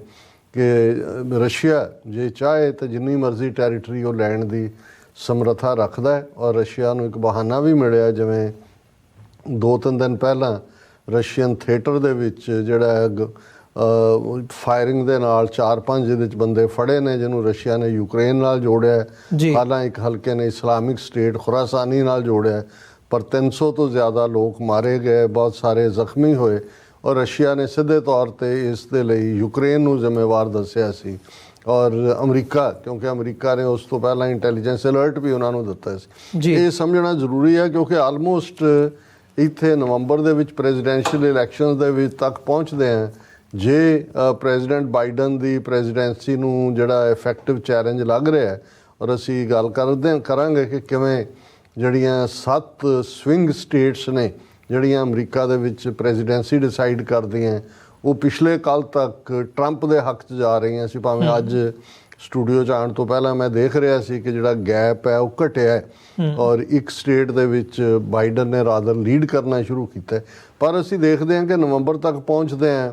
ਕਿ ਰਸ਼ੀਆ ਜੇ ਚਾਹੇ ਤਾਂ ਜਿੰਨੀ ਮਰਜ਼ੀ ਟੈਰੀਟਰੀ ਉਹ ਲੈਣ ਦੀ ਸਮਰੱਥਾ ਰੱਖਦਾ ਹੈ। ਔਰ ਰਸ਼ੀਆ ਨੂੰ ਇੱਕ ਬਹਾਨਾ ਵੀ ਮਿਲਿਆ, ਜਿਵੇਂ 2-3 ਦਿਨ ਪਹਿਲਾਂ ਰਸ਼ੀਅਨ ਥੀਏਟਰ ਦੇ ਵਿੱਚ ਜਿਹੜਾ ਫਾਇਰਿੰਗ ਦੇ ਨਾਲ 4-5 ਜਿਹਦੇ 'ਚ ਬੰਦੇ ਫੜੇ ਨੇ, ਜਿਹਨੂੰ ਰਸ਼ੀਆ ਨੇ ਯੂਕਰੇਨ ਨਾਲ ਜੋੜਿਆ। ਹਾਲਾਂਕਿ ਇੱਕ ਹਲਕੇ ਨੇ ਇਸਲਾਮਿਕ ਸਟੇਟ ਖੁਰਾਸਾਨੀ ਨਾਲ ਜੋੜਿਆ, ਪਰ 300 ਤੋਂ ਜ਼ਿਆਦਾ ਲੋਕ ਮਾਰੇ ਗਏ, ਬਹੁਤ ਸਾਰੇ ਜ਼ਖਮੀ ਹੋਏ। ਔਰ ਰਸ਼ੀਆ ਨੇ ਸਿੱਧੇ ਤੌਰ 'ਤੇ ਇਸ ਦੇ ਲਈ ਯੂਕਰੇਨ ਨੂੰ ਜ਼ਿੰਮੇਵਾਰ ਦੱਸਿਆ ਸੀ। ਔਰ ਅਮਰੀਕਾ, ਕਿਉਂਕਿ ਅਮਰੀਕਾ ਨੇ ਉਸ ਤੋਂ ਪਹਿਲਾਂ ਇੰਟੈਲੀਜੈਂਸ ਅਲਰਟ ਵੀ ਉਹਨਾਂ ਨੂੰ ਦਿੱਤਾ ਸੀ। ਜੀ। ਇਹ ਸਮਝਣਾ ਜ਼ਰੂਰੀ ਹੈ ਕਿਉਂਕਿ ਆਲਮੋਸਟ ਇੱਥੇ ਨਵੰਬਰ ਦੇ ਵਿੱਚ ਪ੍ਰੈਜ਼ੀਡੈਂਸ਼ੀਅਲ ਇਲੈਕਸ਼ਨਸ ਦੇ ਵਿੱਚ ਤੱਕ ਪਹੁੰਚਦੇ ਆ। ਜੇ ਪ੍ਰੈਜ਼ੀਡੈਂਟ ਬਾਈਡਨ ਦੀ ਪ੍ਰੈਜ਼ੀਡੈਂਸੀ ਨੂੰ ਜਿਹੜਾ ਇਫੈਕਟਿਵ ਚੈਲੰਜ ਲੱਗ ਰਿਹਾ ਹੈ, ਔਰ ਅਸੀਂ ਗੱਲ ਕਰਾਂਗੇ ਕਿ ਕਿਵੇਂ ਜਿਹੜੀਆਂ 7 ਸਵਿੰਗ ਸਟੇਟਸ ਨੇ ਜਿਹੜੀਆਂ ਅਮਰੀਕਾ ਦੇ ਵਿੱਚ ਪ੍ਰੈਜ਼ੀਡੈਂਸੀ ਡਿਸਾਈਡ ਕਰਦੀਆਂ, ਉਹ ਪਿਛਲੇ ਕੱਲ ਤੱਕ ਟਰੰਪ ਦੇ ਹੱਕ 'ਚ ਜਾ ਰਹੀਆਂ ਸੀ। ਭਾਵੇਂ ਅੱਜ ਸਟੂਡੀਓ 'ਚ ਆਉਣ ਤੋਂ ਪਹਿਲਾਂ ਮੈਂ ਦੇਖ ਰਿਹਾ ਸੀ ਕਿ ਜਿਹੜਾ ਗੈਪ ਹੈ ਉਹ ਘਟਿਆ ਹੈ ਔਰ ਇੱਕ ਸਟੇਟ ਦੇ ਵਿੱਚ ਬਾਈਡਨ ਨੇ ਰਾਦਰ ਲੀਡ ਕਰਨਾ ਸ਼ੁਰੂ ਕੀਤਾ। ਪਰ ਅਸੀਂ ਦੇਖਦੇ ਹਾਂ ਕਿ ਨਵੰਬਰ ਤੱਕ ਪਹੁੰਚਦੇ ਹਾਂ,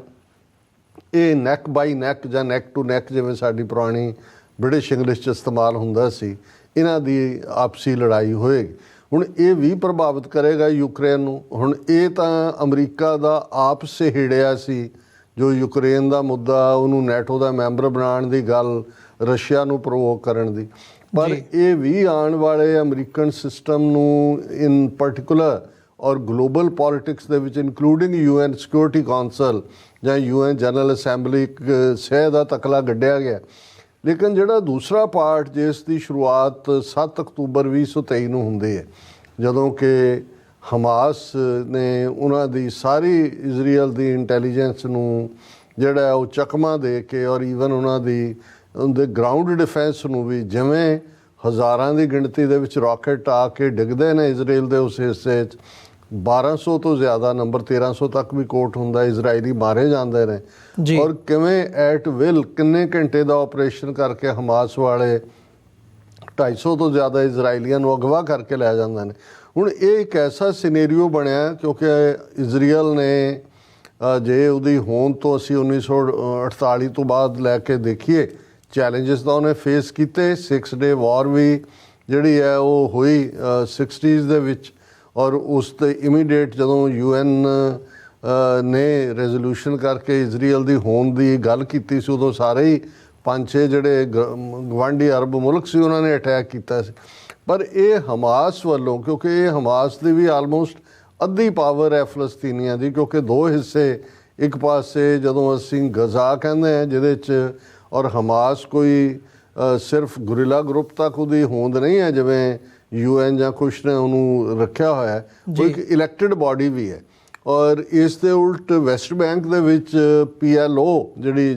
ਇਹ ਨੈਕ ਬਾਈ ਨੈਕ ਜਾਂ ਨੈਕ ਟੂ ਨੈਕ, ਜਿਵੇਂ ਸਾਡੀ ਪੁਰਾਣੀ ਬ੍ਰਿਟਿਸ਼ ਇੰਗਲਿਸ਼ 'ਚ ਇਸਤੇਮਾਲ ਹੁੰਦਾ ਸੀ, ਇਹਨਾਂ ਦੀ ਆਪਸੀ ਲੜਾਈ ਹੋਏਗੀ। ਹੁਣ ਇਹ ਵੀ ਪ੍ਰਭਾਵਿਤ ਕਰੇਗਾ ਯੂਕਰੇਨ ਨੂੰ। ਹੁਣ ਇਹ ਤਾਂ ਅਮਰੀਕਾ ਦਾ ਆਪ ਸਹਿੜਿਆ ਸੀ ਜੋ ਯੂਕਰੇਨ ਦਾ ਮੁੱਦਾ, ਉਹਨੂੰ ਨੈਟੋ ਦਾ ਮੈਂਬਰ ਬਣਾਉਣ ਦੀ ਗੱਲ, ਰਸ਼ੀਆ ਨੂੰ ਪ੍ਰੋਵੋਕ ਕਰਨ ਦੀ। ਪਰ ਇਹ ਵੀ ਆਉਣ ਵਾਲੇ ਅਮਰੀਕਨ ਸਿਸਟਮ ਨੂੰ ਇਨ ਪਾਰਟਿਕੂਲਰ ਔਰ ਗਲੋਬਲ ਪੋਲਿਟਿਕਸ ਦੇ ਵਿੱਚ ਇਨਕਲੂਡਿੰਗ UN ਸਿਕਿਉਰਿਟੀ ਕੌਂਸਲ ਜਾਂ UN ਜਨਰਲ ਅਸੈਂਬਲੀ ਇੱਕ ਸਹਿ ਦਾ ਤਕਲਾ ਗੱਢਿਆ ਗਿਆ। ਲੇਕਿਨ ਜਿਹੜਾ ਦੂਸਰਾ ਪਾਰਟ ਜਿਸ ਦੀ ਸ਼ੁਰੂਆਤ 7 ਅਕਤੂਬਰ 2023 ਨੂੰ ਹੁੰਦੀ ਹੈ, ਜਦੋਂ ਕਿ ਹਮਾਸ ਨੇ ਉਹਨਾਂ ਦੀ ਸਾਰੀ ਇਜ਼ਰਾਈਲ ਦੀ ਇੰਟੈਲੀਜੈਂਸ ਨੂੰ ਜਿਹੜਾ ਉਹ ਚਕਮਾ ਦੇ ਕੇ ਔਰ ਈਵਨ ਉਹਨਾਂ ਦੇ ਗਰਾਊਂਡ ਡਿਫੈਂਸ ਨੂੰ ਵੀ, ਜਿਵੇਂ ਹਜ਼ਾਰਾਂ ਦੀ ਗਿਣਤੀ ਦੇ ਵਿੱਚ ਰਾਕਟ ਆ ਕੇ ਡਿੱਗਦੇ ਨੇ ਇਜ਼ਰਾਈਲ ਦੇ ਉਸ ਹਿੱਸੇ 'ਚ, 1200 ਤੋਂ ਜ਼ਿਆਦਾ, ਨੰਬਰ 1300 ਤੱਕ ਵੀ ਕੋਟ ਹੁੰਦਾ, ਇਜ਼ਰਾਈਲੀ ਮਾਰੇ ਜਾਂਦੇ ਨੇ। ਔਰ ਕਿਵੇਂ ਐਟ ਵਿਲ ਕਿੰਨੇ ਘੰਟੇ ਦਾ ਆਪਰੇਸ਼ਨ ਕਰਕੇ ਹਮਾਸ ਵਾਲੇ 250 ਤੋਂ ਜ਼ਿਆਦਾ ਇਜ਼ਰਾਈਲੀਆਂ ਨੂੰ ਅਗਵਾ ਕਰਕੇ ਲੈ ਜਾਂਦੇ ਨੇ। ਹੁਣ ਇਹ ਇੱਕ ਐਸਾ ਸਿਨੈਰੀਓ ਬਣਿਆ ਕਿਉਂਕਿ ਇਜ਼ਰਾਈਲ ਨੇ ਜੇ ਉਹਦੀ ਹੋਂਦ ਤੋਂ ਅਸੀਂ 1948 ਤੋਂ ਬਾਅਦ ਲੈ ਕੇ ਦੇਖੀਏ, ਚੈਲੰਜਸ ਤਾਂ ਉਹਨੇ ਫੇਸ ਕੀਤੇ। 6 ਡੇ ਵਾਰ ਵੀ ਜਿਹੜੀ ਹੈ ਉਹ ਹੋਈ 60s ਦੇ ਵਿੱਚ, ਔਰ ਉਸ ਤੇ ਇਮੀਡੀਏਟ ਜਦੋਂ UN ਨੇ ਰੈਜ਼ੋਲੂਸ਼ਨ ਕਰਕੇ ਇਜ਼ਰਾਈਲ ਦੀ ਹੋਂਦ ਦੀ ਗੱਲ ਕੀਤੀ ਸੀ, ਉਦੋਂ ਸਾਰੇ ਹੀ 5-6 ਜਿਹੜੇ ਗਵਾਂਢੀ ਅਰਬ ਮੁਲਕ ਸੀ ਉਹਨਾਂ ਨੇ ਅਟੈਕ ਕੀਤਾ ਸੀ। ਪਰ ਇਹ ਹਮਾਸ ਵੱਲੋਂ, ਕਿਉਂਕਿ ਇਹ ਹਮਾਸ ਦੀ ਵੀ ਆਲਮੋਸਟ ਅੱਧੀ ਪਾਵਰ ਹੈ ਫਲਸਤੀਨੀਆਂ ਦੀ, ਕਿਉਂਕਿ ਦੋ ਹਿੱਸੇ, ਇੱਕ ਪਾਸੇ ਜਦੋਂ ਅਸੀਂ ਗਜ਼ਾ ਕਹਿੰਦੇ ਹਾਂ ਜਿਹਦੇ 'ਚ, ਔਰ ਹਮਾਸ ਕੋਈ ਸਿਰਫ ਗੁਰਿਲਾ ਗਰੁੱਪ ਤੱਕ ਉਹਦੀ ਹੋਂਦ ਨਹੀਂ ਹੈ ਜਿਵੇਂ UN ਜਾਂ ਕੁਛ ਨੇ ਉਹਨੂੰ ਰੱਖਿਆ ਹੋਇਆ ਹੈ, ਉਹ ਇੱਕ ਇਲੈਕਟਡ ਬਾਡੀ ਵੀ ਹੈ। ਔਰ ਇਸ ਦੇ ਉਲਟ ਵੈਸਟ ਬੈਂਕ ਦੇ ਵਿੱਚ PLO ਜਿਹੜੀ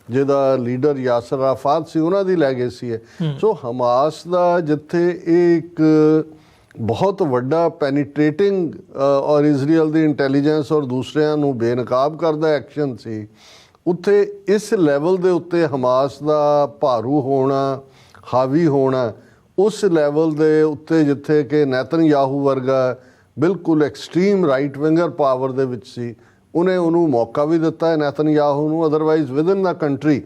ਜਿਹਦਾ ਲੀਡਰ ਯਾਸਰ ਅਰਾਫਾਤ ਸੀ, ਉਹਨਾਂ ਦੀ ਲੈਗੇਸੀ ਹੈ। ਸੋ ਹਮਾਸ ਦਾ ਜਿੱਥੇ ਇਹ ਇੱਕ ਬਹੁਤ ਵੱਡਾ ਪੈਨੀਟ੍ਰੇਟਿੰਗ ਔਰ ਇਜ਼ਰਾਈਲ ਦੀ ਇੰਟੈਲੀਜੈਂਸ ਔਰ ਦੂਸਰਿਆਂ ਨੂੰ ਬੇਨਕਾਬ ਕਰਦਾ ਐਕਸ਼ਨ ਸੀ, ਉੱਥੇ ਇਸ ਲੈਵਲ ਦੇ ਉੱਤੇ ਹਮਾਸ ਦਾ ਭਾਰੂ ਹੋਣਾ, ਹਾਵੀ ਹੋਣਾ ਉਸ ਲੈਵਲ ਦੇ ਉੱਤੇ ਜਿੱਥੇ ਕਿ ਨੈਤਨਯਾਹੂ ਵਰਗਾ ਬਿਲਕੁਲ ਐਕਸਟ੍ਰੀਮ ਰਾਈਟ ਵਿੰਗਰ ਪਾਵਰ ਦੇ ਵਿੱਚ ਸੀ, ਉਹਨੇ ਉਹਨੂੰ ਮੌਕਾ ਵੀ ਦਿੱਤਾ ਹੈ ਨੈਤਨਯਾਹੂ ਨੂੰ। ਅਦਰਵਾਈਜ਼ ਵਿਦਨ ਦਾ ਕੰਟਰੀ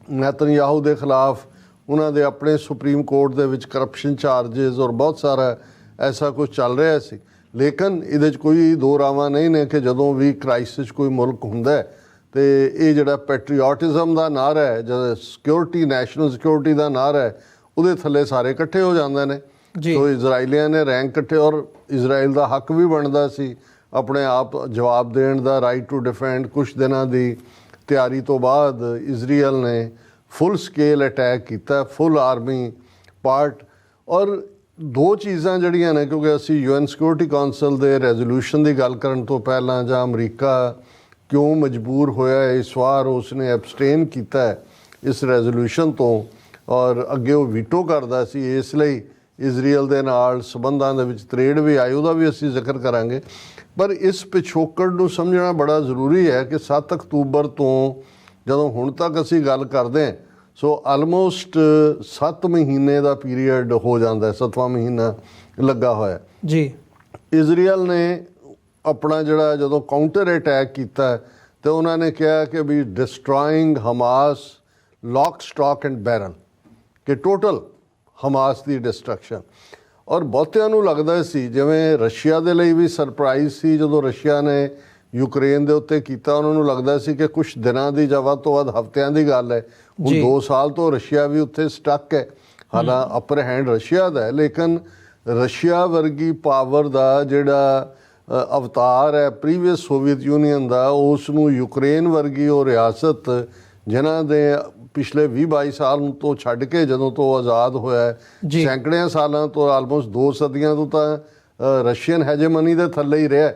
ਨੈਤਨਯਾਹੂ ਦੇ ਖਿਲਾਫ ਉਹਨਾਂ ਦੇ ਆਪਣੇ ਸੁਪਰੀਮ ਕੋਰਟ ਦੇ ਵਿੱਚ ਕਰਪਸ਼ਨ ਚਾਰਜਸ ਔਰ ਬਹੁਤ ਸਾਰਾ ਐਸਾ ਕੁਝ ਚੱਲ ਰਿਹਾ ਸੀ। ਲੇਕਿਨ ਇਹਦੇ 'ਚ ਕੋਈ ਦੋ ਰਾਵਾਂ ਨਹੀਂ ਨੇ ਕਿ ਜਦੋਂ ਵੀ ਕ੍ਰਾਈਸਿਸ ਕੋਈ ਮੁਲਕ ਹੁੰਦਾ ਤੇ ਇਹ ਜਿਹੜਾ ਪੈਟਰੀਓਟਿਜ਼ਮ ਦਾ ਨਾਅਰਾ ਹੈ, ਜਿਹੜਾ ਸਿਕਿਉਰਿਟੀ, ਨੈਸ਼ਨਲ ਸਿਕਿਉਰਿਟੀ ਦਾ ਨਾਅਰਾ ਹੈ, ਉਹਦੇ ਥੱਲੇ ਸਾਰੇ ਇਕੱਠੇ ਹੋ ਜਾਂਦੇ ਨੇ। ਸੋ ਇਜ਼ਰਾਈਲੀਆਂ ਨੇ ਰੈਂਕ ਇਕੱਠੇ, ਔਰ ਇਜ਼ਰਾਈਲ ਦਾ ਹੱਕ ਵੀ ਬਣਦਾ ਸੀ ਆਪਣੇ ਆਪ ਜਵਾਬ ਦੇਣ ਦਾ, ਰਾਈਟ ਟੂ ਡਿਫੈਂਡ। ਕੁਛ ਦਿਨਾਂ ਦੀ ਤਿਆਰੀ ਤੋਂ ਬਾਅਦ ਇਜ਼ਰਾਈਲ ਨੇ ਫੁੱਲ ਸਕੇਲ ਅਟੈਕ ਕੀਤਾ, ਫੁੱਲ ਆਰਮੀ ਪਾਰਟ। ਔਰ ਦੋ ਚੀਜ਼ਾਂ ਜਿਹੜੀਆਂ ਨੇ, ਕਿਉਂਕਿ ਅਸੀਂ UN ਸਿਕਿਉਰਿਟੀ ਕੌਂਸਲ ਦੇ ਰੈਜ਼ੋਲੂਸ਼ਨ ਦੀ ਗੱਲ ਕਰਨ ਤੋਂ ਪਹਿਲਾਂ, ਜਾਂ ਅਮਰੀਕਾ ਕਿਉਂ ਮਜਬੂਰ ਹੋਇਆ ਇਸ ਵਾਰ ਉਸਨੇ ਐਬਸਟੇਨ ਕੀਤਾ ਇਸ ਰੈਜ਼ੋਲੂਸ਼ਨ ਤੋਂ, ਔਰ ਅੱਗੇ ਉਹ ਵੀਟੋ ਕਰਦਾ ਸੀ, ਇਸ ਲਈ ਇਜ਼ਰਾਈਲ ਦੇ ਨਾਲ ਸੰਬੰਧਾਂ ਦੇ ਵਿੱਚ ਤਰੇੜ ਵੀ ਆਈ, ਉਹਦਾ ਵੀ ਅਸੀਂ ਜ਼ਿਕਰ ਕਰਾਂਗੇ। ਪਰ ਇਸ ਪਿਛੋਕੜ ਨੂੰ ਸਮਝਣਾ ਬੜਾ ਜ਼ਰੂਰੀ ਹੈ ਕਿ 7 ਅਕਤੂਬਰ ਤੋਂ ਜਦੋਂ ਹੁਣ ਤੱਕ ਅਸੀਂ ਗੱਲ ਕਰਦੇ ਹਾਂ, ਸੋ ਆਲਮੋਸਟ 7 ਮਹੀਨੇ ਦਾ ਪੀਰੀਅਡ ਹੋ ਜਾਂਦਾ, 7ਵਾਂ ਮਹੀਨਾ ਲੱਗਾ ਹੋਇਆ ਜੀ। ਇਜ਼ਰਾਈਲ ਨੇ ਆਪਣਾ ਜਿਹੜਾ ਜਦੋਂ ਕਾਊਂਟਰ ਅਟੈਕ ਕੀਤਾ ਤੇ ਉਹਨਾਂ ਨੇ ਕਿਹਾ ਕਿ ਵੀ destroying Hamas lock stock and barrel, ਕਿ ਟੋਟਲ ਹਮਾਸ ਦੀ ਡਿਸਟਰਕਸ਼ਨ। ਔਰ ਬਹੁਤਿਆਂ ਨੂੰ ਲੱਗਦਾ ਸੀ, ਜਿਵੇਂ ਰਸ਼ੀਆ ਦੇ ਲਈ ਵੀ ਸਰਪ੍ਰਾਈਜ਼ ਸੀ ਜਦੋਂ ਰਸ਼ੀਆ ਨੇ ਯੂਕਰੇਨ ਦੇ ਉੱਤੇ ਕੀਤਾ, ਉਹਨਾਂ ਨੂੰ ਲੱਗਦਾ ਸੀ ਕਿ ਕੁਛ ਦਿਨਾਂ ਦੀ ਜਾਂ ਵੱਧ ਤੋਂ ਵੱਧ ਹਫ਼ਤਿਆਂ ਦੀ ਗੱਲ ਹੈ। ਹੁਣ 2 ਸਾਲ ਤੋਂ ਰਸ਼ੀਆ ਵੀ ਉੱਥੇ ਸਟਕ ਹੈ, ਹਾਲਾਂ ਅਪਰ ਹੈਂਡ ਰਸ਼ੀਆ ਦਾ ਹੈ, ਲੇਕਿਨ ਰਸ਼ੀਆ ਵਰਗੀ ਪਾਵਰ ਦਾ ਜਿਹੜਾ ਅਵਤਾਰ ਹੈ ਪ੍ਰੀਵੀਅਸ ਸੋਵੀਅਤ ਯੂਨੀਅਨ ਦਾ, ਉਸ ਨੂੰ ਯੂਕਰੇਨ ਵਰਗੀ ਉਹ ਰਿਆਸਤ ਜਿਨ੍ਹਾਂ ਦੇ ਪਿਛਲੇ 20-22 ਸਾਲ ਤੋਂ ਛੱਡ ਕੇ ਜਦੋਂ ਤੋਂ ਆਜ਼ਾਦ ਹੋਇਆ ਹੈ, ਜੀ। ਸੈਂਕੜਿਆਂ ਸਾਲਾਂ ਤੋਂ ਆਲਮੋਸਟ 2 ਸਦੀਆਂ ਤੋਂ ਤਾਂ ਰਸ਼ੀਅਨ ਹੈਜੇਮਨੀ ਦੇ ਥੱਲੇ ਹੀ ਰਿਹਾ।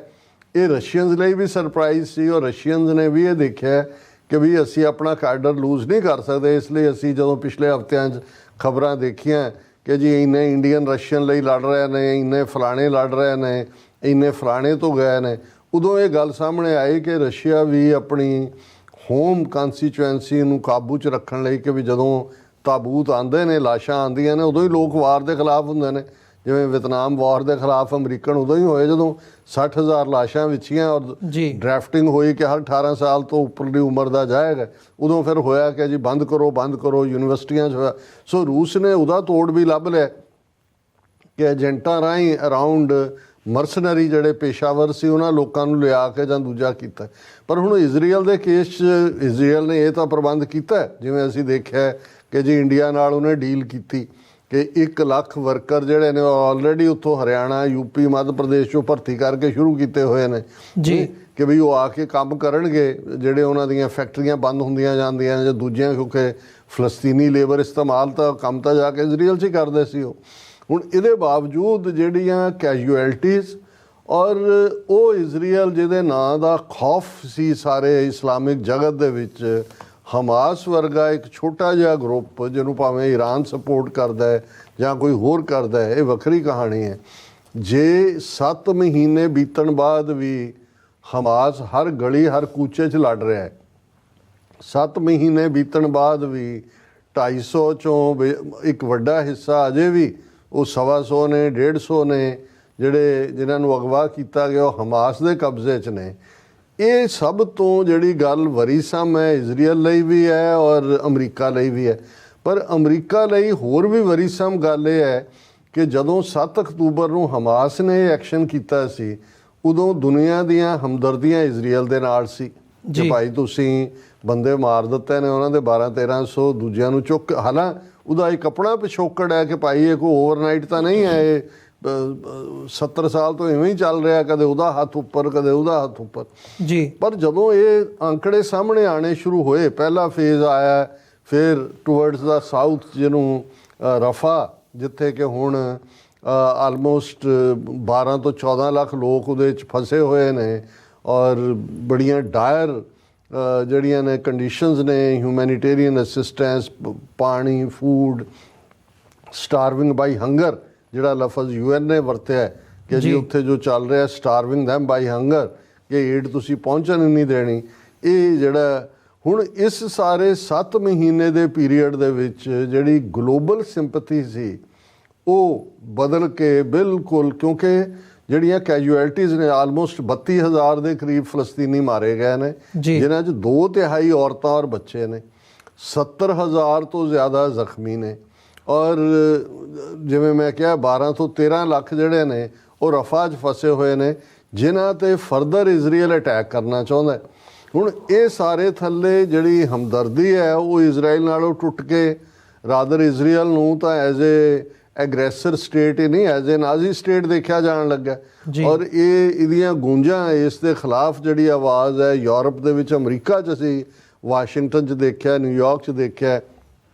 ਇਹ ਰਸ਼ੀਅਨਸ ਲਈ ਵੀ ਸਰਪ੍ਰਾਈਜ਼ ਸੀ ਔਰ ਰਸ਼ੀਅਨਸ ਨੇ ਵੀ ਇਹ ਦੇਖਿਆ ਕਿ ਵੀ ਅਸੀਂ ਆਪਣਾ ਕਾਡਰ ਲੂਜ਼ ਨਹੀਂ ਕਰ ਸਕਦੇ। ਇਸ ਲਈ ਅਸੀਂ ਜਦੋਂ ਪਿਛਲੇ ਹਫ਼ਤਿਆਂ 'ਚ ਖਬਰਾਂ ਦੇਖੀਆਂ ਕਿ ਜੀ ਇੰਨੇ ਇੰਡੀਅਨ ਰਸ਼ੀਅਨ ਲਈ ਲੜ ਰਹੇ ਨੇ, ਇੰਨੇ ਫਲਾਣੇ ਲੜ ਰਹੇ ਨੇ, ਇੰਨੇ ਫਲਾਣੇ ਤੋਂ ਗਏ ਨੇ, ਉਦੋਂ ਇਹ ਗੱਲ ਸਾਹਮਣੇ ਆਈ ਕਿ ਰਸ਼ੀਆ ਵੀ ਆਪਣੀ ਹੋਮ ਕੰਸਟੀਚੁਐਂਸੀ ਨੂੰ ਕਾਬੂ 'ਚ ਰੱਖਣ ਲਈ ਕਿ ਵੀ ਜਦੋਂ ਤਾਬੂਤ ਆਉਂਦੇ ਨੇ, ਲਾਸ਼ਾਂ ਆਉਂਦੀਆਂ ਨੇ, ਉਦੋਂ ਹੀ ਲੋਕ ਵਾਰ ਦੇ ਖਿਲਾਫ ਹੁੰਦੇ ਨੇ। ਜਿਵੇਂ ਵਿਤਨਾਮ ਵਾਰ ਦੇ ਖਿਲਾਫ ਅਮਰੀਕਨ ਉਦੋਂ ਹੀ ਹੋਏ ਜਦੋਂ 60,000 ਲਾਸ਼ਾਂ ਵਿਛੀਆਂ ਔਰ ਡਰਾਫਟਿੰਗ ਹੋਈ ਕਿ ਹਰ 18 ਸਾਲ ਤੋਂ ਉੱਪਰਲੀ ਉਮਰ ਦਾ ਜਾਏਗਾ। ਉਦੋਂ ਫਿਰ ਹੋਇਆ ਕਿ ਜੀ ਬੰਦ ਕਰੋ ਯੂਨੀਵਰਸਿਟੀਆਂ 'ਚ ਹੋਇਆ। ਸੋ ਰੂਸ ਨੇ ਉਹਦਾ ਤੋੜ ਵੀ ਲੱਭ ਲਿਆ ਕਿ ਏਜੰਟਾਂ ਰਾਹੀਂ ਅਰਾਊਂਡ ਮਰਸਨਰੀ ਜਿਹੜੇ ਪੇਸ਼ਾਵਰ ਸੀ ਉਹਨਾਂ ਲੋਕਾਂ ਨੂੰ ਲਿਆ ਕੇ ਜਾਂ ਦੂਜਾ ਕੀਤਾ। ਪਰ ਹੁਣ ਇਜ਼ਰਾਈਲ ਦੇ ਕੇਸ 'ਚ ਇਜ਼ਰਾਈਲ ਨੇ ਇਹ ਤਾਂ ਪ੍ਰਬੰਧ ਕੀਤਾ, ਜਿਵੇਂ ਅਸੀਂ ਦੇਖਿਆ ਕਿ ਜੀ ਇੰਡੀਆ ਨਾਲ ਉਹਨੇ ਡੀਲ ਕੀਤੀ ਕਿ 1 ਲੱਖ ਵਰਕਰ ਜਿਹੜੇ ਨੇ ਉਹ ਆਲਰੇਡੀ ਉੱਥੋਂ ਹਰਿਆਣਾ, ਯੂਪੀ, ਮੱਧ ਪ੍ਰਦੇਸ਼ 'ਚੋਂ ਭਰਤੀ ਕਰਕੇ ਸ਼ੁਰੂ ਕੀਤੇ ਹੋਏ ਨੇ ਜੀ ਕਿ ਵੀ ਉਹ ਆ ਕੇ ਕੰਮ ਕਰਨਗੇ। ਜਿਹੜੇ ਉਹਨਾਂ ਦੀਆਂ ਫੈਕਟਰੀਆਂ ਬੰਦ ਹੁੰਦੀਆਂ ਜਾਂਦੀਆਂ ਜਾਂ ਦੂਜੀਆਂ, ਕਿਉਂਕਿ ਫਲਸਤੀਨੀ ਲੇਬਰ ਇਸਤੇਮਾਲ ਤਾਂ ਕੰਮ ਤਾਂ ਜਾ ਕੇ ਇਜ਼ਰਾਈਲ 'ਚ ਹੀ ਕਰਦੇ ਸੀ ਉਹ। ਹੁਣ ਇਹਦੇ ਬਾਵਜੂਦ ਜਿਹੜੀਆਂ ਕੈਜੂਅਲਟੀਜ਼ ਔਰ ਉਹ ਇਜ਼ਰਾਈਲ ਜਿਹਦੇ ਨਾਂ ਦਾ ਖੌਫ ਸੀ ਸਾਰੇ ਇਸਲਾਮਿਕ ਜਗਤ ਦੇ ਵਿੱਚ, ਹਮਾਸ ਵਰਗਾ ਇੱਕ ਛੋਟਾ ਜਿਹਾ ਗਰੁੱਪ ਜਿਹਨੂੰ ਭਾਵੇਂ ਈਰਾਨ ਸਪੋਰਟ ਕਰਦਾ ਹੈ ਜਾਂ ਕੋਈ ਹੋਰ ਕਰਦਾ ਹੈ, ਇਹ ਵੱਖਰੀ ਕਹਾਣੀ ਹੈ। ਜੇ 7 ਮਹੀਨੇ ਬੀਤਣ ਬਾਅਦ ਵੀ ਹਮਾਸ ਹਰ ਗਲੀ ਹਰ ਕੂਚੇ 'ਚ ਲੜ ਰਿਹਾ ਹੈ, 7 ਮਹੀਨੇ ਬੀਤਣ ਬਾਅਦ ਵੀ 250 ਚੋਂ ਇੱਕ ਵੱਡਾ ਹਿੱਸਾ ਅਜੇ ਵੀ ਉਹ 125 ਨੇ, 150 ਨੇ ਜਿਨ੍ਹਾਂ ਨੂੰ ਅਗਵਾ ਕੀਤਾ ਗਿਆ ਉਹ ਹਮਾਸ ਦੇ ਕਬਜ਼ੇ 'ਚ ਨੇ। ਇਹ ਸਭ ਤੋਂ ਜਿਹੜੀ ਗੱਲ ਵਰੀਸਮ ਹੈ ਇਜ਼ਰਾਈਲ ਲਈ ਵੀ ਹੈ ਔਰ ਅਮਰੀਕਾ ਲਈ ਵੀ ਹੈ। ਪਰ ਅਮਰੀਕਾ ਲਈ ਹੋਰ ਵੀ ਵਰੀਸਮ ਗੱਲ ਇਹ ਹੈ ਕਿ ਜਦੋਂ 7 ਅਕਤੂਬਰ ਨੂੰ ਹਮਾਸ ਨੇ ਐਕਸ਼ਨ ਕੀਤਾ ਸੀ, ਉਦੋਂ ਦੁਨੀਆ ਦੀਆਂ ਹਮਦਰਦੀਆਂ ਇਜ਼ਰਾਈਲ ਦੇ ਨਾਲ ਸੀ ਕਿ ਭਾਈ ਤੁਸੀਂ ਬੰਦੇ ਮਾਰ ਦਿੱਤੇ ਨੇ ਉਹਨਾਂ ਦੇ 1200-1300, ਦੂਜਿਆਂ ਨੂੰ ਚੁੱਕ। ਹਾਲਾਂ ਉਹਦਾ ਇੱਕ ਆਪਣਾ ਪਿਛੋਕੜ ਹੈ ਕਿ ਭਾਈ ਇਹ ਕੋਈ ਓਵਰਨਾਈਟ ਤਾਂ ਨਹੀਂ ਹੈ, ਇਹ 70 ਸਾਲ ਤੋਂ ਇਵੇਂ ਹੀ ਚੱਲ ਰਿਹਾ, ਕਦੇ ਉਹਦਾ ਹੱਥ ਉੱਪਰ ਕਦੇ ਉਹਦਾ ਹੱਥ ਉੱਪਰ ਜੀ। ਪਰ ਜਦੋਂ ਇਹ ਅੰਕੜੇ ਸਾਹਮਣੇ ਆਣੇ ਸ਼ੁਰੂ ਹੋਏ, ਪਹਿਲਾ ਫੇਜ਼ ਆਇਆ, ਫਿਰ ਟੂਵਰਡਸ ਦਾ ਸਾਊਥ ਜਿਹਨੂੰ ਰਫਾ, ਜਿੱਥੇ ਕਿ ਹੁਣ ਆਲਮੋਸਟ 12 ਤੋਂ 14 ਲੱਖ ਲੋਕ ਉਹਦੇ 'ਚ ਫਸੇ ਹੋਏ ਨੇ ਔਰ ਬੜੀਆਂ ਡਾਇਰ ਜਿਹੜੀਆਂ ਨੇ ਕੰਡੀਸ਼ਨਸ ਨੇ, ਹਿਊਮੈਨੀਟੇਰੀਅਨ ਅਸਿਸਟੈਂਸ, ਪਾਣੀ, ਫੂਡ, ਸਟਾਰਵਿੰਗ ਬਾਈ ਹੰਗਰ ਜਿਹੜਾ ਲਫ਼ਜ਼ UN ਨੇ ਵਰਤਿਆ ਕਿ ਜੀ ਉੱਥੇ ਜੋ ਚੱਲ ਰਿਹਾ ਸਟਾਰਵਿੰਗ ਦੈਮ ਬਾਈ ਹੰਗਰ, ਕਿ ਏਡ ਤੁਸੀਂ ਪਹੁੰਚਣ ਨਹੀਂ ਦੇਣੀ। ਇਹ ਜਿਹੜਾ ਹੁਣ ਇਸ ਸਾਰੇ 7 ਮਹੀਨੇ ਦੇ ਪੀਰੀਅਡ ਦੇ ਵਿੱਚ ਜਿਹੜੀ ਗਲੋਬਲ ਸਿੰਪਥੀ ਸੀ ਉਹ ਬਦਲ ਕੇ ਬਿਲਕੁਲ, ਕਿਉਂਕਿ ਜਿਹੜੀਆਂ ਕੈਜੂਅਲਟੀਜ਼ ਨੇ ਆਲਮੋਸਟ 32,000 ਦੇ ਕਰੀਬ ਫਲਸਤੀਨੀ ਮਾਰੇ ਗਏ ਨੇ, ਜਿਨ੍ਹਾਂ 'ਚ 2/3 ਔਰਤਾਂ ਔਰ ਬੱਚੇ ਨੇ, 70,000 ਤੋਂ ਜ਼ਿਆਦਾ ਜ਼ਖਮੀ ਨੇ ਔਰ ਜਿਵੇਂ ਮੈਂ ਕਿਹਾ 12 ਤੋਂ 13 ਲੱਖ ਜਿਹੜੇ ਨੇ ਉਹ ਰਫਾ 'ਚ ਫਸੇ ਹੋਏ ਨੇ, ਜਿਨ੍ਹਾਂ 'ਤੇ ਫਰਦਰ ਇਜ਼ਰਾਈਲ ਅਟੈਕ ਕਰਨਾ ਚਾਹੁੰਦਾ। ਹੁਣ ਇਹ ਸਾਰੇ ਥੱਲੇ ਜਿਹੜੀ ਹਮਦਰਦੀ ਹੈ ਉਹ ਇਜ਼ਰਾਈਲ ਨਾਲੋਂ ਟੁੱਟ ਕੇ ਰਾਦਰ ਇਜ਼ਰਾਈਲ ਨੂੰ ਤਾਂ ਐਜ਼ ਏ ਐਗਰੈਸਰ ਸਟੇਟ ਹੀ ਨਹੀਂ, ਐਜ਼ ਏ ਨਾਜ਼ੀ ਸਟੇਟ ਦੇਖਿਆ ਜਾਣ ਲੱਗਾ। ਔਰ ਇਹਦੀਆਂ ਗੂੰਜਾਂ, ਇਸ ਦੇ ਖਿਲਾਫ ਜਿਹੜੀ ਆਵਾਜ਼ ਹੈ ਯੂਰਪ ਦੇ ਵਿੱਚ, ਅਮਰੀਕਾ 'ਚ ਅਸੀਂ ਵਾਸ਼ਿੰਗਟਨ 'ਚ ਦੇਖਿਆ, ਨਿਊਯਾਰਕ 'ਚ ਦੇਖਿਆ,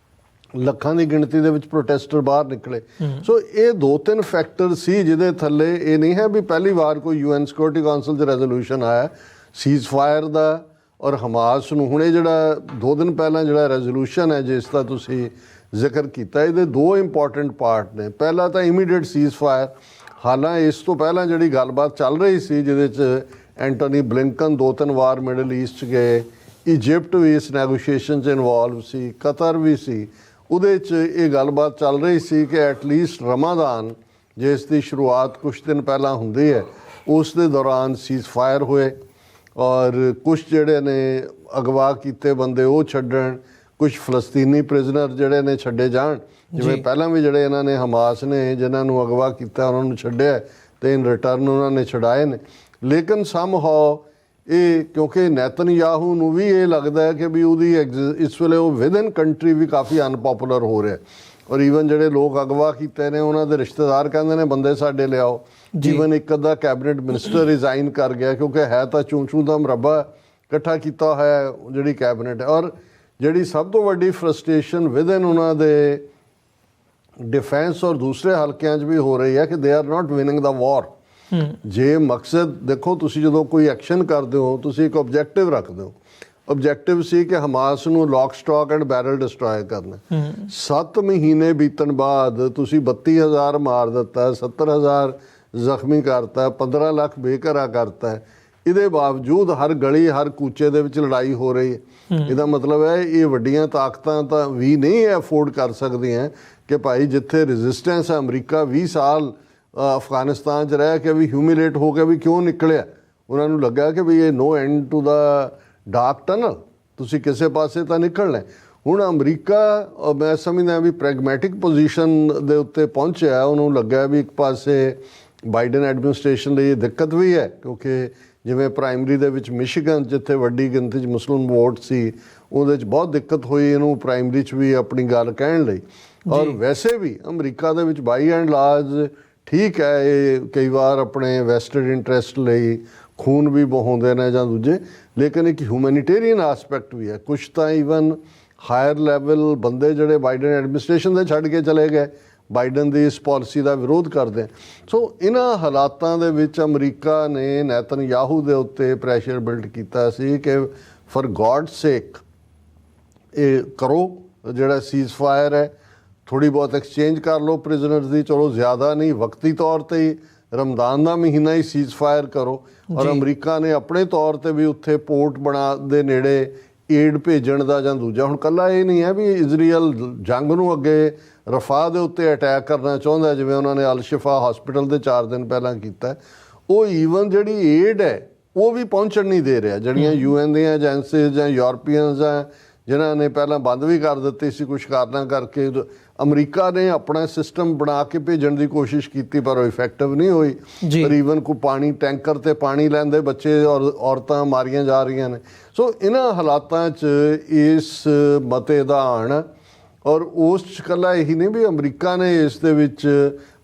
ਲੱਖਾਂ ਦੀ ਗਿਣਤੀ ਦੇ ਵਿੱਚ ਪ੍ਰੋਟੈਸਟਰ ਬਾਹਰ ਨਿਕਲੇ। ਸੋ ਇਹ 2-3 ਫੈਕਟਰ ਸੀ ਜਿਹਦੇ ਥੱਲੇ ਇਹ ਨਹੀਂ ਹੈ ਵੀ ਪਹਿਲੀ ਵਾਰ ਕੋਈ UN ਸਿਕਿਉਰਿਟੀ ਕਾਉਂਸਲ 'ਚ ਰੈਜ਼ੋਲੂਸ਼ਨ ਆਇਆ ਸੀਜ਼ ਫਾਇਰ ਦਾ ਔਰ ਹਮਾਸ ਨੂੰ। ਹੁਣ ਇਹ ਜਿਹੜਾ 2 ਦਿਨ ਪਹਿਲਾਂ ਜਿਹੜਾ ਰੈਜ਼ੋਲੂਸ਼ਨ ਹੈ ਜਿਸ ਦਾ ਤੁਸੀਂ ਜ਼ਿਕਰ ਕੀਤਾ, ਇਹਦੇ 2 ਇੰਪੋਰਟੈਂਟ ਪਾਰਟ ਨੇ। ਪਹਿਲਾ ਤਾਂ ਇਮੀਡੀਏਟ ਸੀਜ਼ ਫਾਇਰ, ਹਾਲਾਂ ਇਸ ਤੋਂ ਪਹਿਲਾਂ ਜਿਹੜੀ ਗੱਲਬਾਤ ਚੱਲ ਰਹੀ ਸੀ ਜਿਹਦੇ 'ਚ ਐਂਟੋਨੀ ਬਲਿੰਕਨ 2-3 ਵਾਰ ਮਿਡਲ ਈਸਟ 'ਚ ਗਏ, ਇਜਿਪਟ ਵੀ ਇਸ ਨੈਗੋਸ਼ੀਏਸ਼ਨ 'ਚ ਇਨਵੋਲਵ ਸੀ, ਕਤਰ ਵੀ ਸੀ, ਉਹਦੇ 'ਚ ਇਹ ਗੱਲਬਾਤ ਚੱਲ ਰਹੀ ਸੀ ਕਿ ਐਟਲੀਸਟ ਰਮਾਦਾਨ ਜਿਸ ਦੀ ਸ਼ੁਰੂਆਤ ਕੁਛ ਦਿਨ ਪਹਿਲਾਂ ਹੁੰਦੀ ਹੈ ਉਸ ਦੇ ਦੌਰਾਨ ਸੀਜ਼ ਫਾਇਰ ਹੋਏ ਔਰ ਕੁਛ ਜਿਹੜੇ ਨੇ ਅਗਵਾ ਕੀਤੇ ਬੰਦੇ ਉਹ ਛੱਡਣ, ਕੁਛ ਫਲਸਤੀਨੀ ਪ੍ਰਿਜ਼ਨਰ ਜਿਹੜੇ ਨੇ ਛੱਡੇ ਜਾਣ, ਜਿਵੇਂ ਪਹਿਲਾਂ ਵੀ ਜਿਹੜੇ ਇਹਨਾਂ ਨੇ ਹਮਾਸ ਨੇ ਜਿਨ੍ਹਾਂ ਨੂੰ ਅਗਵਾ ਕੀਤਾ ਉਹਨਾਂ ਨੂੰ ਛੱਡਿਆ ਤੇ ਇਨ ਰਿਟਰਨ ਉਹਨਾਂ ਨੇ ਛੁਡਾਏ ਨੇ। ਲੇਕਿਨ ਸਮਹਾਉ ਇਹ ਕਿਉਂਕਿ ਨੈਤਨਯਾਹੂ ਨੂੰ ਵੀ ਇਹ ਲੱਗਦਾ ਹੈ ਕਿ ਵੀ ਉਹਦੀ ਇਸ ਵੇਲੇ ਉਹ ਵਿਦਨ ਕੰਟਰੀ ਵੀ ਕਾਫੀ ਅਨਪੋਪੂਲਰ ਹੋ ਰਿਹਾ ਔਰ ਈਵਨ ਜਿਹੜੇ ਲੋਕ ਅਗਵਾ ਕੀਤੇ ਨੇ ਉਹਨਾਂ ਦੇ ਰਿਸ਼ਤੇਦਾਰ ਕਹਿੰਦੇ ਨੇ ਬੰਦੇ ਸਾਡੇ ਲਿਆਓ। ਈਵਨ ਇੱਕ ਅੱਧਾ ਕੈਬਨਿਟ ਮਿਨਿਸਟਰ ਰਿਜ਼ਾਈਨ ਕਰ ਗਿਆ ਕਿਉਂਕਿ ਹੈ ਤਾਂ ਚੂੰ ਦਾ ਮਰੱਬਾ ਇਕੱਠਾ ਕੀਤਾ ਹੋਇਆ ਜਿਹੜੀ ਕੈਬਨਿਟ ਹੈ। ਔਰ ਜਿਹੜੀ ਸਭ ਤੋਂ ਵੱਡੀ ਫਰਸਟ੍ਰੇਸ਼ਨ ਵਿਦਨ ਉਹਨਾਂ ਦੇ ਡਿਫੈਂਸ ਔਰ ਦੂਸਰੇ ਹਲਕਿਆਂ 'ਚ ਵੀ ਹੋ ਰਹੀ ਹੈ ਕਿ ਦੇ ਆਰ ਨਾਟ ਵਿਨਿੰਗ ਦਾ ਵਾਰ। ਜੇ ਮਕਸਦ ਦੇਖੋ, ਤੁਸੀਂ ਜਦੋਂ ਕੋਈ ਐਕਸ਼ਨ ਕਰਦੇ ਹੋ ਤੁਸੀਂ ਇੱਕ ਆਬਜੈਕਟਿਵ ਰੱਖਦੇ ਹੋ। ਆਬਜੈਕਟਿਵ ਸੀ ਕਿ ਹਮਾਸ ਨੂੰ ਲੋਕ ਸਟਾਕ ਐਂਡ ਬੈਰਲ ਡਿਸਟਰੋਏ ਕਰਨਾ। 7 ਮਹੀਨੇ ਬੀਤਣ ਬਾਅਦ ਤੁਸੀਂ 32,000 ਮਾਰ ਦਿੱਤਾ, 70,000 ਜ਼ਖਮੀ ਕਰਤਾ, 15 ਲੱਖ ਬੇਘਰਾ ਕਰਤਾ। ਇਹਦੇ ਬਾਵਜੂਦ ਹਰ ਗਲੀ ਹਰ ਕੂਚੇ ਦੇ ਵਿੱਚ ਲੜਾਈ ਹੋ ਰਹੀ ਹੈ। ਇਹਦਾ ਮਤਲਬ ਹੈ ਇਹ ਵੱਡੀਆਂ ਤਾਕਤਾਂ ਤਾਂ ਵੀ ਨਹੀਂ ਅਫੋਰਡ ਕਰ ਸਕਦੀਆਂ ਕਿ ਭਾਈ ਜਿੱਥੇ ਰੈਜ਼ਿਸਟੈਂਸ ਹੈ, ਅਮਰੀਕਾ 20 ਸਾਲ ਅਫਗਾਨਿਸਤਾਨ 'ਚ ਰਹਿ ਕੇ ਵੀ ਹਿਊਮਿਲੇਟ ਹੋ ਕੇ ਵੀ ਕਿਉਂ ਨਿਕਲਿਆ। ਉਹਨਾਂ ਨੂੰ ਲੱਗਾ ਕਿ ਵੀ ਇਹ no end to the dark tunnel, ਤੁਸੀਂ ਕਿਸੇ ਪਾਸੇ ਤਾਂ ਨਿਕਲਣਾ। ਹੁਣ ਅਮਰੀਕਾ ਮੈਂ ਸਮਝਦਾ ਵੀ ਪ੍ਰੈਗਮੈਟਿਕ ਪੋਜੀਸ਼ਨ ਦੇ ਉੱਤੇ ਪਹੁੰਚਿਆ। ਉਹਨੂੰ ਲੱਗਾ ਵੀ ਇੱਕ ਪਾਸੇ ਬਾਈਡਨ ਐਡਮਿਨਿਸਟ੍ਰੇਸ਼ਨ ਲਈ ਇਹ ਦਿੱਕਤ ਵੀ ਹੈ ਕਿਉਂਕਿ ਜਿਵੇਂ ਪ੍ਰਾਇਮਰੀ ਦੇ ਵਿੱਚ ਮਿਸ਼ੀਗਨ ਜਿੱਥੇ ਵੱਡੀ ਗਿਣਤੀ 'ਚ ਮੁਸਲਿਮ ਵੋਟ ਸੀ ਉਹਦੇ 'ਚ ਬਹੁਤ ਦਿੱਕਤ ਹੋਈ ਇਹਨੂੰ ਪ੍ਰਾਇਮਰੀ 'ਚ ਵੀ ਆਪਣੀ ਗੱਲ ਕਹਿਣ ਲਈ। ਔਰ ਵੈਸੇ ਵੀ ਅਮਰੀਕਾ ਦੇ ਵਿੱਚ ਬਾਈ ਐਂਡ ਲਾਰਜ ਠੀਕ ਹੈ, ਇਹ ਕਈ ਵਾਰ ਆਪਣੇ ਵੈਸਟਡ ਇੰਟਰਸਟ ਲਈ ਖੂਨ ਵੀ ਬਹਾਉਂਦੇ ਨੇ ਜਾਂ ਦੂਜੇ, ਲੇਕਿਨ ਇੱਕ ਹਿਊਮੈਨਿਟੇਰੀਅਨ ਆਸਪੈਕਟ ਵੀ ਹੈ। ਕੁਛ ਤਾਂ ਈਵਨ ਹਾਇਰ ਲੈਵਲ ਬੰਦੇ ਜਿਹੜੇ ਬਾਈਡਨ ਐਡਮਿਨਿਸਟ੍ਰੇਸ਼ਨ ਦੇ ਛੱਡ ਕੇ ਚਲੇ ਗਏ, ਬਾਈਡਨ ਦੀ ਇਸ ਪਾਲਿਸੀ ਦਾ ਵਿਰੋਧ ਕਰਦੇ। ਸੋ ਇਹਨਾਂ ਹਾਲਾਤਾਂ ਦੇ ਵਿੱਚ ਅਮਰੀਕਾ ਨੇ ਨੈਤਨਯਾਹੂ ਦੇ ਉੱਤੇ ਪ੍ਰੈਸ਼ਰ ਬਿਲਡ ਕੀਤਾ ਸੀ ਕਿ ਫॉर ਗॉड ਸੇਕ ਇਹ ਕਰੋ, ਜਿਹੜਾ ਸੀਜ਼ ਫਾਇਰ ਹੈ ਥੋੜ੍ਹੀ ਬਹੁਤ ਐਕਸਚੇਂਜ ਕਰ ਲਓ ਪ੍ਰਿਜ਼ਨਰਸ ਦੀ, ਚਲੋ ਜ਼ਿਆਦਾ ਨਹੀਂ, ਵਕਤੀ ਤੌਰ 'ਤੇ ਹੀ ਰਮਦਾਨ ਦਾ ਮਹੀਨਾ ਹੀ ਸੀਜ਼ ਫਾਇਰ ਕਰੋ। ਔਰ ਅਮਰੀਕਾ ਨੇ ਆਪਣੇ ਤੌਰ 'ਤੇ ਵੀ ਉੱਥੇ ਪੋਰਟ ਬਣਾ ਦੇ ਨੇੜੇ ਏਡ ਭੇਜਣ ਦਾ ਜਾਂ ਦੂਜਾ। ਹੁਣ ਇਕੱਲਾ ਇਹ ਨਹੀਂ ਹੈ ਵੀ ਇਜ਼ਰਾਈਲ ਜੰਗ ਨੂੰ ਅੱਗੇ ਰਫਾ ਦੇ ਉੱਤੇ ਅਟੈਕ ਕਰਨਾ ਚਾਹੁੰਦਾ ਜਿਵੇਂ ਉਹਨਾਂ ਨੇ ਅਲ ਸ਼ਿਫਾ ਹਸਪੀਟਲ ਦੇ 4 ਦਿਨ ਪਹਿਲਾਂ ਕੀਤਾ। ਉਹ ਈਵਨ ਜਿਹੜੀ ਏਡ ਹੈ ਉਹ ਵੀ ਪਹੁੰਚਣ ਨਹੀਂ ਦੇ ਰਿਹਾ। ਜਿਹੜੀਆਂ UN ਦੀਆਂ ਏਜੰਸੀਜ਼ ਜਾਂ ਯੂਰਪੀਅਨਸ ਆ ਜਿਨ੍ਹਾਂ ਨੇ ਪਹਿਲਾਂ ਬੰਦ ਵੀ ਕਰ ਦਿੱਤੀ ਸੀ ਕੁਛ ਕਾਰਨਾਂ ਕਰਕੇ, ਅਮਰੀਕਾ ਨੇ ਆਪਣਾ ਸਿਸਟਮ ਬਣਾ ਕੇ ਭੇਜਣ ਦੀ ਕੋਸ਼ਿਸ਼ ਕੀਤੀ ਪਰ ਉਹ ਇਫੈਕਟਿਵ ਨਹੀਂ ਹੋਈ। ਪਰ ਈਵਨ ਕੋਈ ਪਾਣੀ ਟੈਂਕਰ ਤੇ ਪਾਣੀ ਲੈਂਦੇ ਬੱਚੇ ਔਰ ਔਰਤਾਂ ਮਾਰੀਆਂ ਜਾ ਰਹੀਆਂ ਨੇ। ਸੋ ਇਹਨਾਂ ਹਾਲਾਤਾਂ 'ਚ ਇਸ ਮਤੇ ਦਾ ਆਉਣ ਔਰ ਉਸ 'ਚ ਇਕੱਲਾ ਇਹੀ ਨਹੀਂ ਵੀ ਅਮਰੀਕਾ ਨੇ ਇਸ ਦੇ ਵਿੱਚ,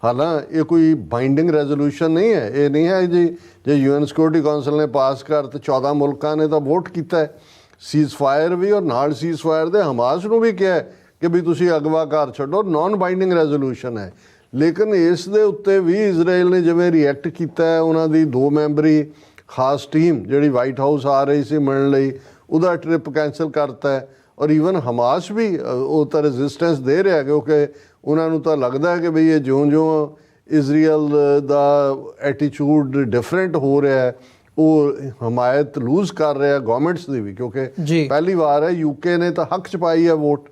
ਹਾਲਾਂ ਇਹ ਕੋਈ ਬਾਈਂਡਿੰਗ ਰੈਜ਼ੋਲੂਸ਼ਨ ਨਹੀਂ ਹੈ, ਇਹ ਨਹੀਂ ਹੈ ਜੀ ਜੇ UN ਸਿਕਿਉਰਿਟੀ ਕਾਉਂਸਲ ਨੇ ਪਾਸ ਕਰ ਤੇ 14 ਮੁਲਕਾਂ ਨੇ ਤਾਂ ਵੋਟ ਕੀਤਾ ਹੈ ਸੀਜ਼ ਫਾਇਰ ਵੀ, ਔਰ ਨਾਲ ਸੀਜ਼ ਫਾਇਰ ਦੇ ਹਮਾਸ ਨੂੰ ਵੀ ਕਿਹਾ ਕਿ ਵੀ ਤੁਸੀਂ ਅਗਵਾ ਕਰ ਛੱਡੋ, ਨਾਨ ਬਾਈਂਡਿੰਗ ਰੈਜ਼ੋਲੂਸ਼ਨ ਹੈ। ਲੇਕਿਨ ਇਸ ਦੇ ਉੱਤੇ ਵੀ ਇਜ਼ਰਾਈਲ ਨੇ ਜਿਵੇਂ ਰਿਐਕਟ ਕੀਤਾ ਹੈ, ਉਹਨਾਂ ਦੀ 2 ਮੈਂਬਰੀ ਖਾਸ ਟੀਮ ਜਿਹੜੀ ਵਾਈਟ ਹਾਊਸ ਆ ਰਹੀ ਸੀ ਮਿਲਣ ਲਈ ਉਹਦਾ ਟ੍ਰਿਪ ਕੈਂਸਲ ਕਰਤਾ ਹੈ। ਔਰ ਈਵਨ ਹਮਾਸ ਵੀ ਉਹ ਤਾਂ ਰੈਜ਼ਿਸਟੈਂਸ ਦੇ ਰਿਹਾ ਕਿਉਂਕਿ ਉਹਨਾਂ ਨੂੰ ਤਾਂ ਲੱਗਦਾ ਕਿ ਬਈ ਇਹ ਜਿਉਂ-ਜਿਉਂ ਇਜ਼ਰਾਈਲ ਦਾ ਐਟੀਟਿਊਡ ਡਿਫਰੈਂਟ ਹੋ ਰਿਹਾ ਹੈ ਉਹ ਹਮਾਇਤ ਲੂਜ਼ ਕਰ ਰਿਹਾ ਗਵਰਨਮੈਂਟਸ ਦੀ ਵੀ, ਕਿਉਂਕਿ ਪਹਿਲੀ ਵਾਰ ਹੈ UK ਨੇ ਤਾਂ ਹੱਕ 'ਚ ਪਾਈ ਹੈ ਵੋਟ,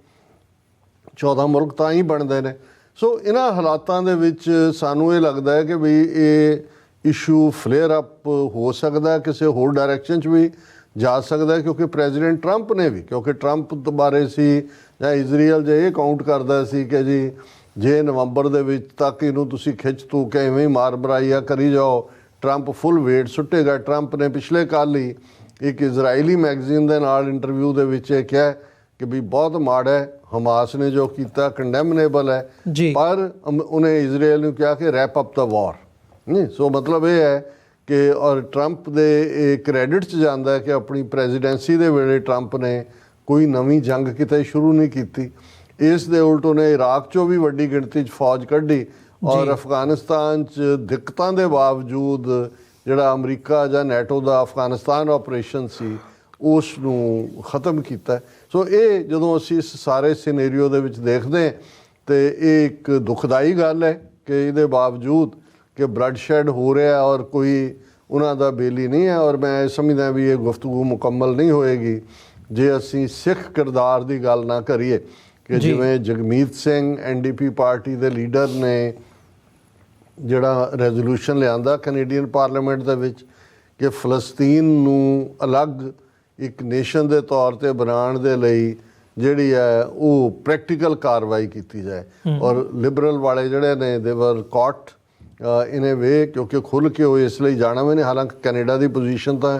14 ਮੁਲਕ ਤਾਂ ਹੀ ਬਣਦੇ ਨੇ। ਸੋ ਇਹਨਾਂ ਹਾਲਾਤਾਂ ਦੇ ਵਿੱਚ ਸਾਨੂੰ ਇਹ ਲੱਗਦਾ ਹੈ ਕਿ ਵੀ ਇਹ ਇਸ਼ੂ ਫਲੇਅਰ ਅਪ ਹੋ ਸਕਦਾ, ਕਿਸੇ ਹੋਰ ਡਾਇਰੈਕਸ਼ਨ 'ਚ ਵੀ ਜਾ ਸਕਦਾ ਹੈ ਕਿਉਂਕਿ ਪ੍ਰੈਜ਼ੀਡੈਂਟ ਟਰੰਪ ਨੇ ਵੀ, ਕਿਉਂਕਿ ਟਰੰਪ ਬਾਰੇ ਸੀ ਜਾਂ ਇਜ਼ਰਾਈਲ ਜੇ ਇਹ ਕਾਊਂਟ ਕਰਦਾ ਸੀ ਕਿ ਜੀ ਜੇ ਨਵੰਬਰ ਦੇ ਵਿੱਚ ਤੱਕ ਇਹਨੂੰ ਤੁਸੀਂ ਖਿੱਚ ਤੂ ਕੇ ਇਵੇਂ ਹੀ ਮਾਰ ਬਰਾਈਆ ਕਰੀ ਜਾਓ ਟਰੰਪ ਫੁੱਲ ਵੇਟ ਸੁੱਟੇਗਾ। ਟਰੰਪ ਨੇ ਪਿਛਲੇ ਕੱਲ੍ਹ ਹੀ ਇੱਕ ਇਜ਼ਰਾਈਲੀ ਮੈਗਜ਼ੀਨ ਦੇ ਨਾਲ ਇੰਟਰਵਿਊ ਦੇ ਵਿੱਚ ਇਹ ਕਿਹਾ ਕਿ ਵੀ ਬਹੁਤ ਮਾੜਾ ਹੈ ਹਮਾਸ ਨੇ ਜੋ ਕੀਤਾ, ਕੰਡੈਮਨੇਬਲ ਹੈ, ਪਰ ਉਹਨੇ ਇਜ਼ਰਾਈਲ ਨੂੰ ਕਿਹਾ ਕਿ ਰੈਪ ਅਪ ਦਾ ਵਾਰ ਨਹੀਂ। ਸੋ ਮਤਲਬ ਇਹ ਹੈ ਕਿ ਔਰ ਟਰੰਪ ਦੇ ਇਹ ਕ੍ਰੈਡਿਟ 'ਚ ਜਾਂਦਾ ਹੈ ਕਿ ਆਪਣੀ ਪ੍ਰੈਜ਼ੀਡੈਂਸੀ ਦੇ ਵੇਲੇ ਟਰੰਪ ਨੇ ਕੋਈ ਨਵੀਂ ਜੰਗ ਕਿਤੇ ਸ਼ੁਰੂ ਨਹੀਂ ਕੀਤੀ। ਇਸ ਦੇ ਉਲਟ ਉਹਨੇ ਇਰਾਕ 'ਚੋਂ ਵੀ ਵੱਡੀ ਗਿਣਤੀ 'ਚ ਫੌਜ ਕੱਢੀ ਔਰ ਅਫਗਾਨਿਸਤਾਨ 'ਚ ਦਿੱਕਤਾਂ ਦੇ ਬਾਵਜੂਦ ਜਿਹੜਾ ਅਮਰੀਕਾ ਜਾਂ ਨੈਟੋ ਦਾ ਅਫਗਾਨਿਸਤਾਨ ਆਪਰੇਸ਼ਨ ਸੀ ਉਸ ਨੂੰ ਖ਼ਤਮ ਕੀਤਾ। ਸੋ ਇਹ ਜਦੋਂ ਅਸੀਂ ਇਸ ਸਾਰੇ ਸਿਨੈਰੀਓ ਦੇ ਵਿੱਚ ਦੇਖਦੇ ਹਾਂ ਤੇ ਇਹ ਇੱਕ ਦੁਖਦਾਈ ਗੱਲ ਹੈ ਕਿ ਇਹਦੇ ਬਾਵਜੂਦ ਕਿ ਬਲੱਡ ਸ਼ੈਡ ਹੋ ਰਿਹਾ ਔਰ ਕੋਈ ਉਹਨਾਂ ਦਾ ਬੇਲੀ ਨਹੀਂ ਹੈ। ਔਰ ਮੈਂ ਸਮਝਦਾ ਵੀ ਇਹ ਗੁਫ਼ਤਗੂ ਮੁਕੰਮਲ ਨਹੀਂ ਹੋਏਗੀ ਜੇ ਅਸੀਂ ਸਿੱਖ ਕਿਰਦਾਰ ਦੀ ਗੱਲ ਨਾ ਕਰੀਏ ਕਿ ਜਿਵੇਂ ਜਗਮੀਤ ਸਿੰਘ NDP ਪਾਰਟੀ ਦੇ ਲੀਡਰ ਨੇ ਜਿਹੜਾ ਰੈਜ਼ੋਲੂਸ਼ਨ ਲਿਆਂਦਾ ਕੈਨੇਡੀਅਨ ਪਾਰਲੀਮੈਂਟ ਦੇ ਵਿੱਚ ਕਿ ਫਲਸਤੀਨ ਨੂੰ ਅਲੱਗ ਇੱਕ ਨੇਸ਼ਨ ਦੇ ਤੌਰ 'ਤੇ ਬਣਾਉਣ ਦੇ ਲਈ ਜਿਹੜੀ ਹੈ ਉਹ ਪ੍ਰੈਕਟੀਕਲ ਕਾਰਵਾਈ ਕੀਤੀ ਜਾਏ। ਔਰ ਲਿਬਰਲ ਵਾਲੇ ਜਿਹੜੇ ਨੇ ਦੇ ਵਰ ਕਾਟ ਇਨ ਏ ਵੇ ਕਿਉਂਕਿ ਖੁੱਲ੍ਹ ਕੇ ਉਹ ਇਸ ਲਈ ਜਾਣਾ ਵੀ ਨਹੀਂ, ਹਾਲਾਂਕਿ ਕੈਨੇਡਾ ਦੀ ਪੋਜੀਸ਼ਨ ਤਾਂ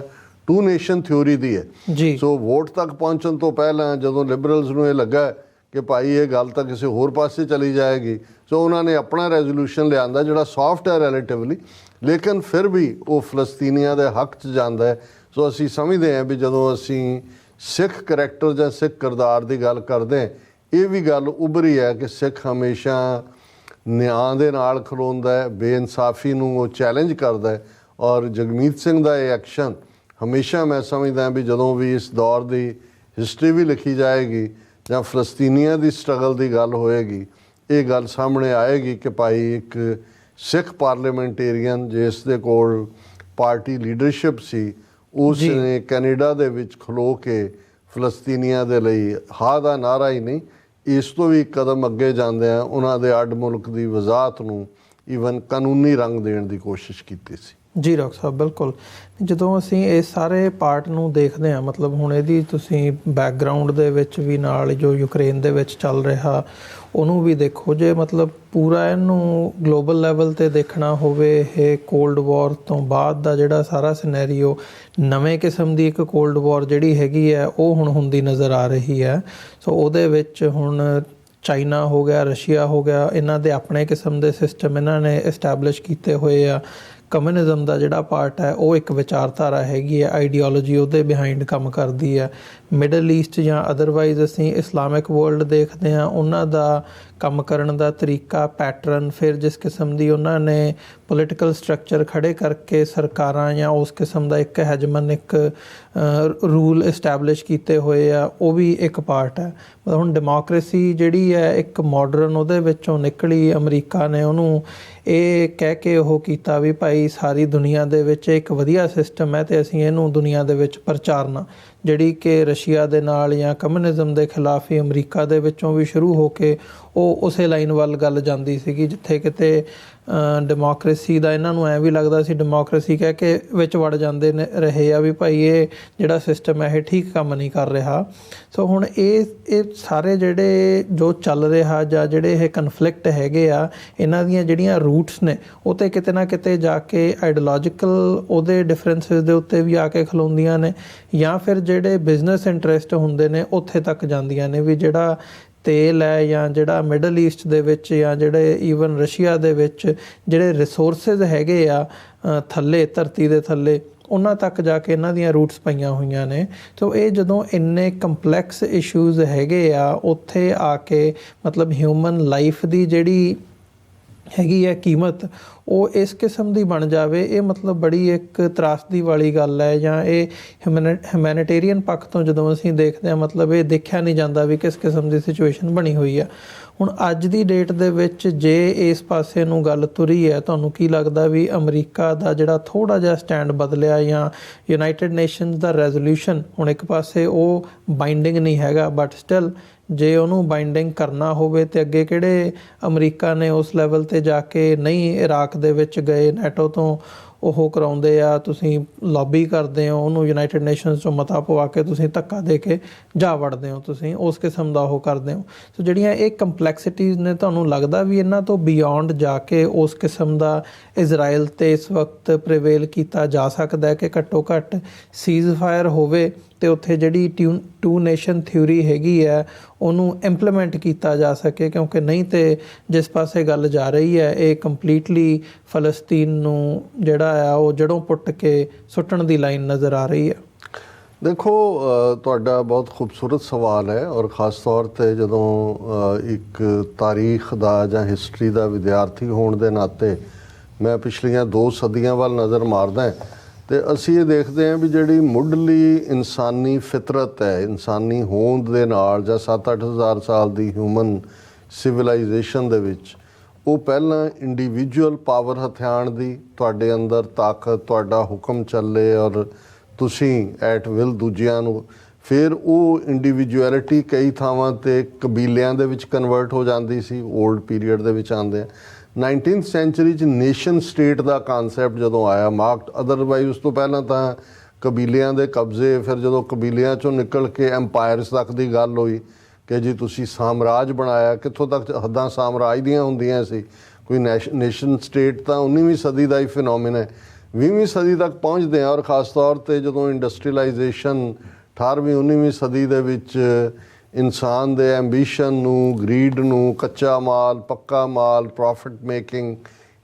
2 ਨੇਸ਼ਨ ਥਿਊਰੀ ਦੀ ਹੈ। ਸੋ ਵੋਟ ਤੱਕ ਪਹੁੰਚਣ ਤੋਂ ਪਹਿਲਾਂ ਜਦੋਂ ਲਿਬਰਲਸ ਨੂੰ ਇਹ ਲੱਗਾ ਕਿ ਭਾਈ ਇਹ ਗੱਲ ਤਾਂ ਕਿਸੇ ਹੋਰ ਪਾਸੇ ਚਲੀ ਜਾਏਗੀ, ਸੋ ਉਹਨਾਂ ਨੇ ਆਪਣਾ ਰੈਜ਼ੋਲੂਸ਼ਨ ਲਿਆਂਦਾ ਜਿਹੜਾ ਸੌਫਟ ਹੈ ਰਿਲੇਟਿਵਲੀ, ਲੇਕਿਨ ਫਿਰ ਵੀ ਉਹ ਫਲਸਤੀਨੀਆਂ ਦੇ ਹੱਕ 'ਚ ਜਾਂਦਾ ਹੈ। ਸੋ ਅਸੀਂ ਸਮਝਦੇ ਹਾਂ ਵੀ ਜਦੋਂ ਅਸੀਂ ਸਿੱਖ ਕਰੈਕਟਰ ਜਾਂ ਸਿੱਖ ਕਿਰਦਾਰ ਦੀ ਗੱਲ ਕਰਦੇ, ਇਹ ਵੀ ਗੱਲ ਉੱਭਰੀ ਹੈ ਕਿ ਸਿੱਖ ਹਮੇਸ਼ਾ ਨਿਆਂ ਦੇ ਨਾਲ ਖਲੋਂਦਾ ਹੈ, ਬੇਇਨਸਾਫੀ ਨੂੰ ਉਹ ਚੈਲੰਜ ਕਰਦਾ ਹੈ। ਔਰ ਜਗਮੀਤ ਸਿੰਘ ਦਾ ਇਹ ਐਕਸ਼ਨ ਹਮੇਸ਼ਾ ਮੈਂ ਸਮਝਦਾ ਵੀ ਜਦੋਂ ਵੀ ਇਸ ਦੌਰ ਦੀ ਹਿਸਟਰੀ ਵੀ ਲਿਖੀ ਜਾਏਗੀ ਜਾਂ ਫਲਸਤੀਨੀਆਂ ਦੀ ਸਟਰਗਲ ਦੀ ਗੱਲ ਹੋਏਗੀ, ਇਹ ਗੱਲ ਸਾਹਮਣੇ ਆਏਗੀ ਕਿ ਭਾਈ ਇੱਕ ਸਿੱਖ ਪਾਰਲੀਮੈਂਟੇਰੀਅਨ ਜਿਸ ਦੇ ਕੋਲ ਪਾਰਟੀ ਲੀਡਰਸ਼ਿਪ ਸੀ, ਉਸ ਨੇ ਕੈਨੇਡਾ ਦੇ ਵਿੱਚ ਖਲੋ ਕੇ ਫਲਸਤੀਨੀਆਂ ਦੇ ਲਈ ਹਾਂ ਦਾ ਨਾਰਾ ਹੀ ਨਹੀਂ, ਇਸ ਤੋਂ ਵੀ ਕਦਮ ਅੱਗੇ ਜਾਂਦਿਆਂ ਉਹਨਾਂ ਦੇ ਅੱਡ ਮੁਲਕ ਦੀ ਵਜ਼ਾਹਤ ਨੂੰ ਈਵਨ ਕਾਨੂੰਨੀ ਰੰਗ ਦੇਣ ਦੀ ਕੋਸ਼ਿਸ਼ ਕੀਤੀ ਸੀ। ਜੀ ਡਾਕਟਰ ਸਾਹਿਬ, ਬਿਲਕੁਲ। ਜਦੋਂ ਅਸੀਂ ਇਸ ਸਾਰੇ ਪਾਰਟ ਨੂੰ ਦੇਖਦੇ ਹਾਂ, ਮਤਲਬ ਹੁਣ ਇਹਦੀ ਤੁਸੀਂ ਬੈਕਗਰਾਊਂਡ ਦੇ ਵਿੱਚ ਵੀ ਨਾਲ ਜੋ ਯੂਕਰੇਨ ਦੇ ਵਿੱਚ ਚੱਲ ਰਿਹਾ ਉਹਨੂੰ ਵੀ ਦੇਖੋ, ਜੇ ਮਤਲਬ ਪੂਰਾ ਇਹਨੂੰ ਗਲੋਬਲ ਲੈਵਲ 'ਤੇ ਦੇਖਣਾ ਹੋਵੇ, ਇਹ ਕੋਲਡ ਵਾਰ ਤੋਂ ਬਾਅਦ ਦਾ ਜਿਹੜਾ ਸਾਰਾ ਸਿਨੈਰੀਓ, ਨਵੇਂ ਕਿਸਮ ਦੀ ਇੱਕ ਕੋਲਡ ਵਾਰ ਜਿਹੜੀ ਹੈਗੀ ਹੈ ਉਹ ਹੁਣ ਹੁੰਦੀ ਨਜ਼ਰ ਆ ਰਹੀ ਹੈ। ਸੋ ਉਹਦੇ ਵਿੱਚ ਹੁਣ ਚਾਈਨਾ ਹੋ ਗਿਆ, ਰਸ਼ੀਆ ਹੋ ਗਿਆ, ਇਹਨਾਂ ਦੇ ਆਪਣੇ ਕਿਸਮ ਦੇ ਸਿਸਟਮ ਇਹਨਾਂ ਨੇ ਇਸਟੈਬਲਿਸ਼ ਕੀਤੇ ਹੋਏ ਆ। ਕਮਿਊਨਿਜ਼ਮ ਦਾ ਜਿਹੜਾ ਪਾਰਟ ਹੈ ਉਹ ਇੱਕ ਵਿਚਾਰਧਾਰਾ ਹੈਗੀ ਹੈ, ਆਈਡੀਓਲੋਜੀ ਉਹਦੇ ਬਿਹਾਈਂਡ ਕੰਮ ਕਰਦੀ ਹੈ। ਮਿਡਲ ਈਸਟ ਜਾਂ ਅਦਰਵਾਈਜ਼ ਅਸੀਂ ਇਸਲਾਮਿਕ ਵਰਲਡ ਦੇਖਦੇ ਹਾਂ, ਉਹਨਾਂ ਦਾ ਕੰਮ ਕਰਨ ਦਾ ਤਰੀਕਾ, ਪੈਟਰਨ, ਫਿਰ ਜਿਸ ਕਿਸਮ ਦੀ ਉਹਨਾਂ ਨੇ ਪੋਲੀਟੀਕਲ ਸਟਰਕਚਰ ਖੜ੍ਹੇ ਕਰਕੇ ਸਰਕਾਰਾਂ ਜਾਂ ਉਸ ਕਿਸਮ ਦਾ ਇੱਕ ਹੈਜਮਨਿਕ ਰੂਲ ਇਸਟੈਬਲਿਸ਼ ਕੀਤੇ ਹੋਏ ਆ, ਉਹ ਵੀ ਇੱਕ ਪਾਰਟ ਹੈ। ਮਤਲਬ ਹੁਣ ਡੈਮੋਕ੍ਰੇਸੀ ਜਿਹੜੀ ਹੈ ਇੱਕ ਮਾਡਰਨ ਉਹਦੇ ਵਿੱਚੋਂ ਨਿਕਲੀ, ਅਮਰੀਕਾ ਨੇ ਉਹਨੂੰ ਇਹ ਕਹਿ ਕੇ ਉਹ ਕੀਤਾ ਵੀ ਭਾਈ ਸਾਰੀ ਦੁਨੀਆ ਦੇ ਵਿੱਚ ਇੱਕ ਵਧੀਆ ਸਿਸਟਮ ਹੈ ਅਤੇ ਅਸੀਂ ਇਹਨੂੰ ਦੁਨੀਆ ਦੇ ਵਿੱਚ ਪ੍ਰਚਾਰਨਾ, ਜਿਹੜੀ ਕਿ ਰਸ਼ੀਆ ਦੇ ਨਾਲ ਜਾਂ ਕਮਿਊਨਿਜ਼ਮ ਦੇ ਖਿਲਾਫ ਹੀ ਅਮਰੀਕਾ ਦੇ ਵਿੱਚੋਂ ਵੀ ਸ਼ੁਰੂ ਹੋ ਕੇ ਉਹ ਉਸੇ ਲਾਈਨ ਵੱਲ ਗੱਲ ਜਾਂਦੀ ਸੀਗੀ, ਜਿੱਥੇ ਕਿਤੇ ਡੈਮੋਕ੍ਰੇਸੀ ਦਾ ਇਹਨਾਂ ਨੂੰ ਐਂ ਵੀ ਲੱਗਦਾ ਸੀ, ਡੈਮੋਕ੍ਰੇਸੀ ਕਹਿ ਕੇ ਵਿੱਚ ਵੜ ਜਾਂਦੇ ਨੇ ਰਹੇ ਆ ਵੀ ਭਾਈ ਇਹ ਜਿਹੜਾ ਸਿਸਟਮ ਹੈ ਇਹ ਠੀਕ ਕੰਮ ਨਹੀਂ ਕਰ ਰਿਹਾ। ਸੋ ਹੁਣ ਇਹ ਸਾਰੇ ਜਿਹੜੇ ਜੋ ਚੱਲ ਰਿਹਾ ਜਾਂ ਜਿਹੜੇ ਇਹ ਕਨਫਲਿਕਟ ਹੈਗੇ ਆ, ਇਹਨਾਂ ਦੀਆਂ ਜਿਹੜੀਆਂ ਰੂਟਸ ਨੇ ਉਹ ਤਾਂ ਕਿਤੇ ਨਾ ਕਿਤੇ ਜਾ ਕੇ ਆਈਡੀਓਲੋਜੀਕਲ ਉਹਦੇ ਡਿਫਰੈਂਸਿਸ ਦੇ ਉੱਤੇ ਵੀ ਆ ਕੇ ਖਲੋਂਦੀਆਂ ਨੇ, ਜਾਂ ਫਿਰ ਜਿਹੜੇ ਬਿਜ਼ਨਸ ਇੰਟਰਸਟ ਹੁੰਦੇ ਨੇ ਉੱਥੇ ਤੱਕ ਜਾਂਦੀਆਂ ਨੇ ਵੀ ਜਿਹੜਾ ਤੇਲ ਹੈ ਜਾਂ ਜਿਹੜਾ ਮਿਡਲ ਈਸਟ ਦੇ ਵਿੱਚ ਜਾਂ ਜਿਹੜੇ ਈਵਨ ਰਸ਼ੀਆ ਦੇ ਵਿੱਚ ਜਿਹੜੇ ਰਿਸੋਰਸਿਸ ਹੈਗੇ ਆ ਥੱਲੇ ਧਰਤੀ ਦੇ ਥੱਲੇ, ਉਹਨਾਂ ਤੱਕ ਜਾ ਕੇ ਇਹਨਾਂ ਦੀਆਂ ਰੂਟਸ ਪਈਆਂ ਹੋਈਆਂ ਨੇ। ਸੋ ਇਹ ਜਦੋਂ ਇੰਨੇ ਕੰਪਲੈਕਸ ਇਸ਼ੂਜ਼ ਹੈਗੇ ਆ, ਉੱਥੇ ਆ ਕੇ ਮਤਲਬ ਹਿਊਮਨ ਲਾਈਫ ਦੀ ਜਿਹੜੀ ਹੈਗੀ ਹੈ ਕੀਮਤ ਉਹ ਇਸ ਕਿਸਮ ਦੀ ਬਣ ਜਾਵੇ, ਇਹ ਮਤਲਬ ਬੜੀ ਇੱਕ ਤਰਾਸਦੀ ਵਾਲੀ ਗੱਲ ਹੈ। ਜਾਂ ਇਹ ਹਿਊਮੈਨਿਟੇਰੀਅਨ ਪੱਖ ਤੋਂ ਜਦੋਂ ਅਸੀਂ ਦੇਖਦੇ ਹਾਂ, ਮਤਲਬ ਇਹ ਦੇਖਿਆ ਨਹੀਂ ਜਾਂਦਾ ਵੀ ਕਿਸ ਕਿਸਮ ਦੀ ਸਿਚੁਏਸ਼ਨ ਬਣੀ ਹੋਈ ਆ। ਹੁਣ ਅੱਜ ਦੀ ਡੇਟ ਦੇ ਵਿੱਚ ਜੇ ਇਸ ਪਾਸੇ ਨੂੰ ਗੱਲ ਤੁਰੀ ਹੈ, ਤੁਹਾਨੂੰ ਕੀ ਲੱਗਦਾ ਵੀ ਅਮਰੀਕਾ ਦਾ ਜਿਹੜਾ ਥੋੜ੍ਹਾ ਜਿਹਾ ਸਟੈਂਡ ਬਦਲਿਆ ਜਾਂ ਯੂਨਾਈਟਿਡ ਨੇਸ਼ਨਸ ਦਾ ਰੈਜ਼ੋਲਿਊਸ਼ਨ ਹੁਣ ਇੱਕ ਪਾਸੇ ਉਹ ਬਾਈਂਡਿੰਗ ਨਹੀਂ ਹੈਗਾ, ਬਟ ਸਟਿਲ ਜੇ ਉਹਨੂੰ ਬਾਈਂਡਿੰਗ ਕਰਨਾ ਹੋਵੇ ਤੇ ਅੱਗੇ ਕਿਹੜੇ ਅਮਰੀਕਾ ਨੇ ਉਸ ਲੈਵਲ 'ਤੇ ਜਾ ਕੇ ਨਹੀਂ ਇਰਾਕ ਦੇ ਵਿੱਚ ਗਏ, ਨੈਟੋ ਤੋਂ ਉਹ ਕਰਾਉਂਦੇ ਆ, ਤੁਸੀਂ ਲੌਬੀ ਕਰਦੇ ਹੋ, ਉਹਨੂੰ ਯੂਨਾਈਟਿਡ ਨੇਸ਼ਨਸ 'ਚੋਂ ਮਤਾ ਪਵਾ ਕੇ ਤੁਸੀਂ ਧੱਕਾ ਦੇ ਕੇ ਜਾ ਵੜਦੇ ਹੋ, ਤੁਸੀਂ ਉਸ ਕਿਸਮ ਦਾ ਉਹ ਕਰਦੇ ਹੋ। ਸੋ ਜਿਹੜੀਆਂ ਇਹ ਕੰਪਲੈਕਸਿਟੀਜ਼ ਨੇ, ਤੁਹਾਨੂੰ ਲੱਗਦਾ ਵੀ ਇਹਨਾਂ ਤੋਂ ਬਿਯੋਂਡ ਜਾ ਕੇ ਉਸ ਕਿਸਮ ਦਾ ਇਜ਼ਰਾਈਲ 'ਤੇ ਇਸ ਵਕਤ ਪ੍ਰੀਵੇਲ ਕੀਤਾ ਜਾ ਸਕਦਾ ਕਿ ਘੱਟੋ ਘੱਟ ਸੀਜ਼ ਫਾਇਰ ਹੋਵੇ ਅਤੇ ਉੱਥੇ ਜਿਹੜੀ ਟੂ ਨੇਸ਼ਨ ਥਿਊਰੀ ਹੈਗੀ ਹੈ ਉਹਨੂੰ ਇੰਪਲੀਮੈਂਟ ਕੀਤਾ ਜਾ ਸਕੇ, ਕਿਉਂਕਿ ਨਹੀਂ ਤਾਂ ਜਿਸ ਪਾਸੇ ਗੱਲ ਜਾ ਰਹੀ ਹੈ ਇਹ ਕੰਪਲੀਟਲੀ ਫਲਸਤੀਨ ਨੂੰ ਜਿਹੜਾ ਆ ਉਹ ਜੜੋਂ ਪੁੱਟ ਕੇ ਸੁੱਟਣ ਦੀ ਲਾਈਨ ਨਜ਼ਰ ਆ ਰਹੀ ਹੈ। ਦੇਖੋ, ਤੁਹਾਡਾ ਬਹੁਤ ਖੂਬਸੂਰਤ ਸਵਾਲ ਹੈ, ਔਰ ਖ਼ਾਸ ਤੌਰ 'ਤੇ ਜਦੋਂ ਇੱਕ ਤਾਰੀਖ ਦਾ ਜਾਂ ਹਿਸਟਰੀ ਦਾ ਵਿਦਿਆਰਥੀ ਹੋਣ ਦੇ ਨਾਤੇ ਮੈਂ ਪਿਛਲੀਆਂ 2 ਸਦੀਆਂ ਵੱਲ ਨਜ਼ਰ ਮਾਰਦਾ ਅਤੇ ਅਸੀਂ ਇਹ ਦੇਖਦੇ ਹਾਂ ਵੀ ਜਿਹੜੀ ਮੁੱਢਲੀ ਇਨਸਾਨੀ ਫਿਤਰਤ ਹੈ, ਇਨਸਾਨੀ ਹੋਂਦ ਦੇ ਨਾਲ ਜਾਂ 7-8 ਹਜ਼ਾਰ ਸਾਲ ਦੀ ਹਿਊਮਨ ਸਿਵਲਾਈਜੇਸ਼ਨ ਦੇ ਵਿੱਚ, ਉਹ ਪਹਿਲਾਂ ਇੰਡੀਵਿਜੂਅਲ ਪਾਵਰ ਹਥਿਆਣ ਦੀ, ਤੁਹਾਡੇ ਅੰਦਰ ਤਾਕਤ, ਤੁਹਾਡਾ ਹੁਕਮ ਚੱਲੇ ਔਰ ਤੁਸੀਂ ਐਟ ਵਿਲ ਦੂਜਿਆਂ ਨੂੰ, ਫਿਰ ਉਹ ਇੰਡੀਵਿਜੂਅਲਿਟੀ ਕਈ ਥਾਵਾਂ 'ਤੇ ਕਬੀਲਿਆਂ ਦੇ ਵਿੱਚ ਕਨਵਰਟ ਹੋ ਜਾਂਦੀ ਸੀ, ਓਲਡ ਪੀਰੀਅਡ ਦੇ ਵਿੱਚ ਆਉਂਦੇ ਆ। 19th ਸੈਂਚੁਰੀ 'ਚ ਨੇਸ਼ਨ ਸਟੇਟ ਦਾ ਕਾਨਸੈਪਟ ਜਦੋਂ ਆਇਆ, ਮਾਰਕਡ ਅਦਰਵਾਈਜ਼ ਉਸ ਤੋਂ ਪਹਿਲਾਂ ਤਾਂ ਕਬੀਲਿਆਂ ਦੇ ਕਬਜ਼ੇ, ਫਿਰ ਜਦੋਂ ਕਬੀਲਿਆਂ 'ਚੋਂ ਨਿਕਲ ਕੇ ਐਮਪਾਇਰਸ ਤੱਕ ਦੀ ਗੱਲ ਹੋਈ ਕਿ ਜੀ ਤੁਸੀਂ ਸਾਮਰਾਜ ਬਣਾਇਆ, ਕਿੱਥੋਂ ਤੱਕ ਹੱਦਾਂ ਸਾਮਰਾਜ ਦੀਆਂ ਹੁੰਦੀਆਂ ਸੀ, ਕੋਈ ਨੇਸ਼ਨ ਸਟੇਟ ਤਾਂ 19ਵੀਂ ਸਦੀ ਦਾ ਹੀ ਫਿਨੋਮੀਨਾ ਹੈ। 20ਵੀਂ ਸਦੀ ਤੱਕ ਪਹੁੰਚਦੇ ਹਾਂ, ਔਰ ਖ਼ਾਸ ਤੌਰ 'ਤੇ ਜਦੋਂ ਇੰਡਸਟਰੀਲਾਈਜੇਸ਼ਨ 18ਵੀਂ 19ਵੀਂ ਸਦੀ ਦੇ ਵਿੱਚ ਇਨਸਾਨ ਦੇ ਐਂਬੀਸ਼ਨ ਨੂੰ, ਗਰੀਡ ਨੂੰ, ਕੱਚਾ ਮਾਲ, ਪੱਕਾ ਮਾਲ, ਪ੍ਰੋਫਿਟ ਮੇਕਿੰਗ,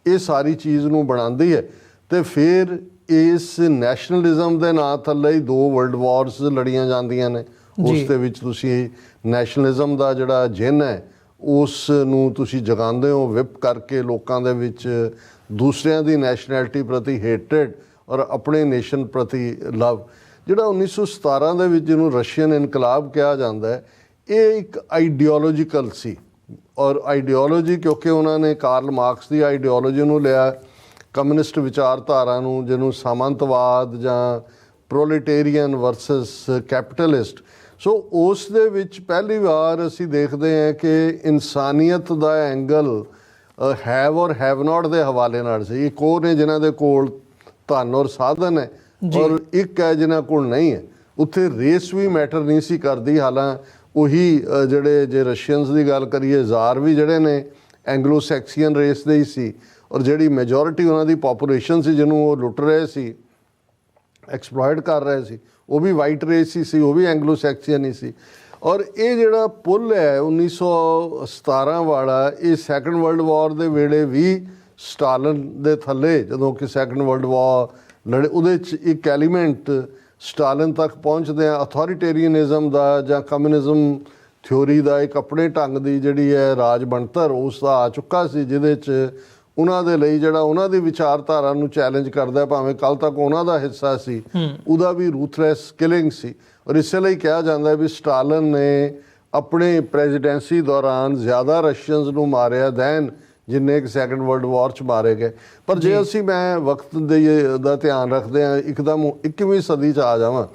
ਇਹ ਸਾਰੀ ਚੀਜ਼ ਨੂੰ ਬਣਾਉਂਦੀ ਹੈ। ਅਤੇ ਫਿਰ ਇਸ ਨੈਸ਼ਨਲਿਜ਼ਮ ਦੇ ਨਾਂ ਥੱਲੇ ਹੀ 2 ਵਰਲਡ ਵਾਰਸ ਲੜੀਆਂ ਜਾਂਦੀਆਂ ਨੇ। ਉਸ ਦੇ ਵਿੱਚ ਤੁਸੀਂ ਨੈਸ਼ਨਲਿਜ਼ਮ ਦਾ ਜਿਹੜਾ ਜਿੰਨ ਹੈ ਉਸ ਨੂੰ ਤੁਸੀਂ ਜਗਾਉਂਦੇ ਹੋ, ਵਿਪ ਕਰਕੇ ਲੋਕਾਂ ਦੇ ਵਿੱਚ ਦੂਸਰਿਆਂ ਦੀ ਨੈਸ਼ਨੈਲਿਟੀ ਪ੍ਰਤੀ ਹੇਟਰਡ ਔਰ ਆਪਣੇ ਨੇਸ਼ਨ ਪ੍ਰਤੀ ਲਵ। ਜਿਹੜਾ 1917 ਦੇ ਵਿੱਚ ਜਿਹਨੂੰ ਰਸ਼ੀਅਨ ਇਨਕਲਾਬ ਕਿਹਾ ਜਾਂਦਾ ਹੈ, ਇਹ ਇੱਕ ਆਈਡੀਓਲੋਜੀਕਲ ਸੀ। ਔਰ ਆਈਡੀਓਲੋਜੀ ਕਿਉਂਕਿ ਉਹਨਾਂ ਨੇ ਕਾਰਲ ਮਾਰਕਸ ਦੀ ਆਈਡੀਓਲੋਜੀ ਨੂੰ ਲਿਆ, ਕਮਿਊਨਿਸਟ ਵਿਚਾਰਧਾਰਾ ਨੂੰ, ਜਿਹਨੂੰ ਸਾਮੰਤਵਾਦ ਜਾਂ ਪ੍ਰੋਲੇਟੇਰੀਅਨ ਵਰਸਸ ਕੈਪੀਟਲਿਸਟ। ਸੋ ਉਸ ਦੇ ਵਿੱਚ ਪਹਿਲੀ ਵਾਰ ਅਸੀਂ ਦੇਖਦੇ ਹਾਂ ਕਿ ਇਨਸਾਨੀਅਤ ਦਾ ਐਂਗਲ ਹੈਵ ਔਰ ਹੈਵ ਨਾਟ ਦੇ ਹਵਾਲੇ ਨਾਲ ਸੀ। ਇੱਕ ਉਹ ਨੇ ਜਿਨ੍ਹਾਂ ਦੇ ਕੋਲ ਧਨ ਔਰ ਸਾਧਨ ਹੈ, ਔਰ ਇੱਕ ਹੈ ਜਿਨ੍ਹਾਂ ਕੋਲ ਨਹੀਂ ਹੈ। ਉੱਥੇ ਰੇਸ ਵੀ ਮੈਟਰ ਨਹੀਂ ਸੀ ਕਰਦੀ। ਹਾਲਾਂ ਉਹੀ ਜਿਹੜੇ ਜੇ ਰਸ਼ੀਅਨਸ ਦੀ ਗੱਲ ਕਰੀਏ, ਜ਼ਾਰ ਵੀ ਜਿਹੜੇ ਨੇ ਐਂਗਲੋ ਸੈਕਸੀਅਨ ਰੇਸ ਦੇ ਹੀ ਸੀ, ਔਰ ਜਿਹੜੀ ਮੈਜੋਰਿਟੀ ਉਹਨਾਂ ਦੀ ਪਾਪੂਲੇਸ਼ਨ ਸੀ ਜਿਹਨੂੰ ਉਹ ਲੁੱਟ ਰਹੇ ਸੀ, ਐਕਸਪਲੋਇਟ ਕਰ ਰਹੇ ਸੀ, ਉਹ ਵੀ ਵਾਈਟ ਰੇਸ ਹੀ ਸੀ, ਉਹ ਵੀ ਐਂਗਲੋ ਸੈਕਸੀਅਨ ਹੀ ਸੀ। ਔਰ ਇਹ ਜਿਹੜਾ ਪੁੱਲ ਹੈ 1917 ਵਾਲਾ, ਇਹ ਸੈਕੰਡ ਵਰਲਡ ਵਾਰ ਦੇ ਵੇਲੇ ਵੀ ਸਟਾਲਨ ਦੇ ਥੱਲੇ, ਜਦੋਂ ਕਿ ਸੈਕੰਡ ਵਰਲਡ ਵਾਰ ਲੜੇ, ਉਹਦੇ 'ਚ ਇੱਕ ਐਲੀਮੈਂਟ ਸਟਾਲਨ ਤੱਕ ਪਹੁੰਚਦੇ ਆ ਅਥੋਰੀਟੇਰੀਅਨਿਜ਼ਮ ਦਾ ਜਾਂ ਕਮਿਊਨਿਜ਼ਮ ਥਿਊਰੀ ਦਾ ਇੱਕ ਆਪਣੇ ਢੰਗ ਦੀ ਜਿਹੜੀ ਹੈ ਰਾਜ ਬਣਤਰ ਉਸ ਦਾ ਆ ਚੁੱਕਾ ਸੀ, ਜਿਹਦੇ 'ਚ ਉਹਨਾਂ ਦੇ ਲਈ ਜਿਹੜਾ ਉਹਨਾਂ ਦੀ ਵਿਚਾਰਧਾਰਾ ਨੂੰ ਚੈਲੰਜ ਕਰਦਾ, ਭਾਵੇਂ ਕੱਲ੍ਹ ਤੱਕ ਉਹਨਾਂ ਦਾ ਹਿੱਸਾ ਸੀ, ਉਹਦਾ ਵੀ ਰੂਥਲੈਸ ਕਿਲਿੰਗ ਸੀ। ਔਰ ਇਸੇ ਲਈ ਕਿਹਾ ਜਾਂਦਾ ਵੀ ਸਟਾਲਨ ਨੇ ਆਪਣੇ ਪ੍ਰੈਜ਼ੀਡੈਂਸੀ ਦੌਰਾਨ ਜ਼ਿਆਦਾ ਰਸ਼ੀਅਨਸ ਨੂੰ ਮਾਰਿਆ ਦੈਨ ਜਿੰਨੇ ਕਿ ਸੈਕੰਡ ਵਰਲਡ ਵਾਰ 'ਚ ਮਾਰੇ ਗਏ। ਪਰ ਜੇ ਅਸੀਂ ਮੈਂ ਵਕਤ ਦਾ ਧਿਆਨ ਰੱਖਦੇ ਹਾਂ, ਇੱਕਦਮ 21ਵੀਂ ਸਦੀ 'ਚ ਆ ਜਾਵਾਂ,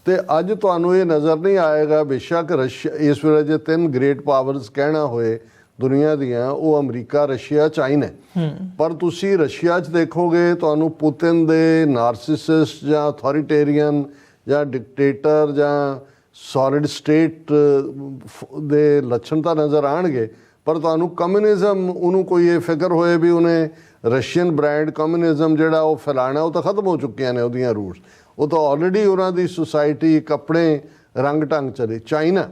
ਤੇ ਅੱਜ ਤੁਹਾਨੂੰ ਇਹ ਨਜ਼ਰ ਨਹੀਂ ਆਏਗਾ, ਬੇਸ਼ੱਕ ਰਸ਼ੀਆ ਇਸ ਵੇਲੇ ਜੇ 3 ਗ੍ਰੇਟ ਪਾਵਰਸ ਕਹਿਣਾ ਹੋਏ ਦੁਨੀਆ ਦੀਆਂ, ਉਹ ਅਮਰੀਕਾ, ਰਸ਼ੀਆ, ਚਾਈਨਾ। ਪਰ ਤੁਸੀਂ ਰਸ਼ੀਆ 'ਚ ਦੇਖੋਗੇ ਤੁਹਾਨੂੰ ਪੁਤਿਨ ਦੇ ਨਾਰਸਿਸਿਸਟ ਜਾਂ ਅਥੋਰੀਟੇਰੀਅਨ ਜਾਂ ਡਿਕਟੇਟਰ ਜਾਂ ਸੋਲਿਡ ਸਟੇਟ ਦੇ ਲੱਛਣ ਤਾਂ ਨਜ਼ਰ ਆਉਣਗੇ, ਪਰ ਤੁਹਾਨੂੰ ਕਮਿਊਨਿਜ਼ਮ, ਉਹਨੂੰ ਕੋਈ ਇਹ ਫਿਕਰ ਹੋਏ ਵੀ ਉਹਨੇ ਰਸ਼ੀਅਨ ਬ੍ਰਾਂਡ ਕਮਿਊਨਿਜ਼ਮ ਜਿਹੜਾ ਉਹ ਫੈਲਾਣਾ, ਉਹ ਤਾਂ ਖਤਮ ਹੋ ਚੁੱਕੀਆਂ ਨੇ ਉਹਦੀਆਂ ਰੂਟਸ। ਉਹ ਤਾਂ ਆਲਰੇਡੀ ਉਹਨਾਂ ਦੀ ਸੁਸਾਇਟੀ ਇੱਕ ਆਪਣੇ ਰੰਗ ਢੰਗ ਚਲੇ। ਚਾਈਨਾ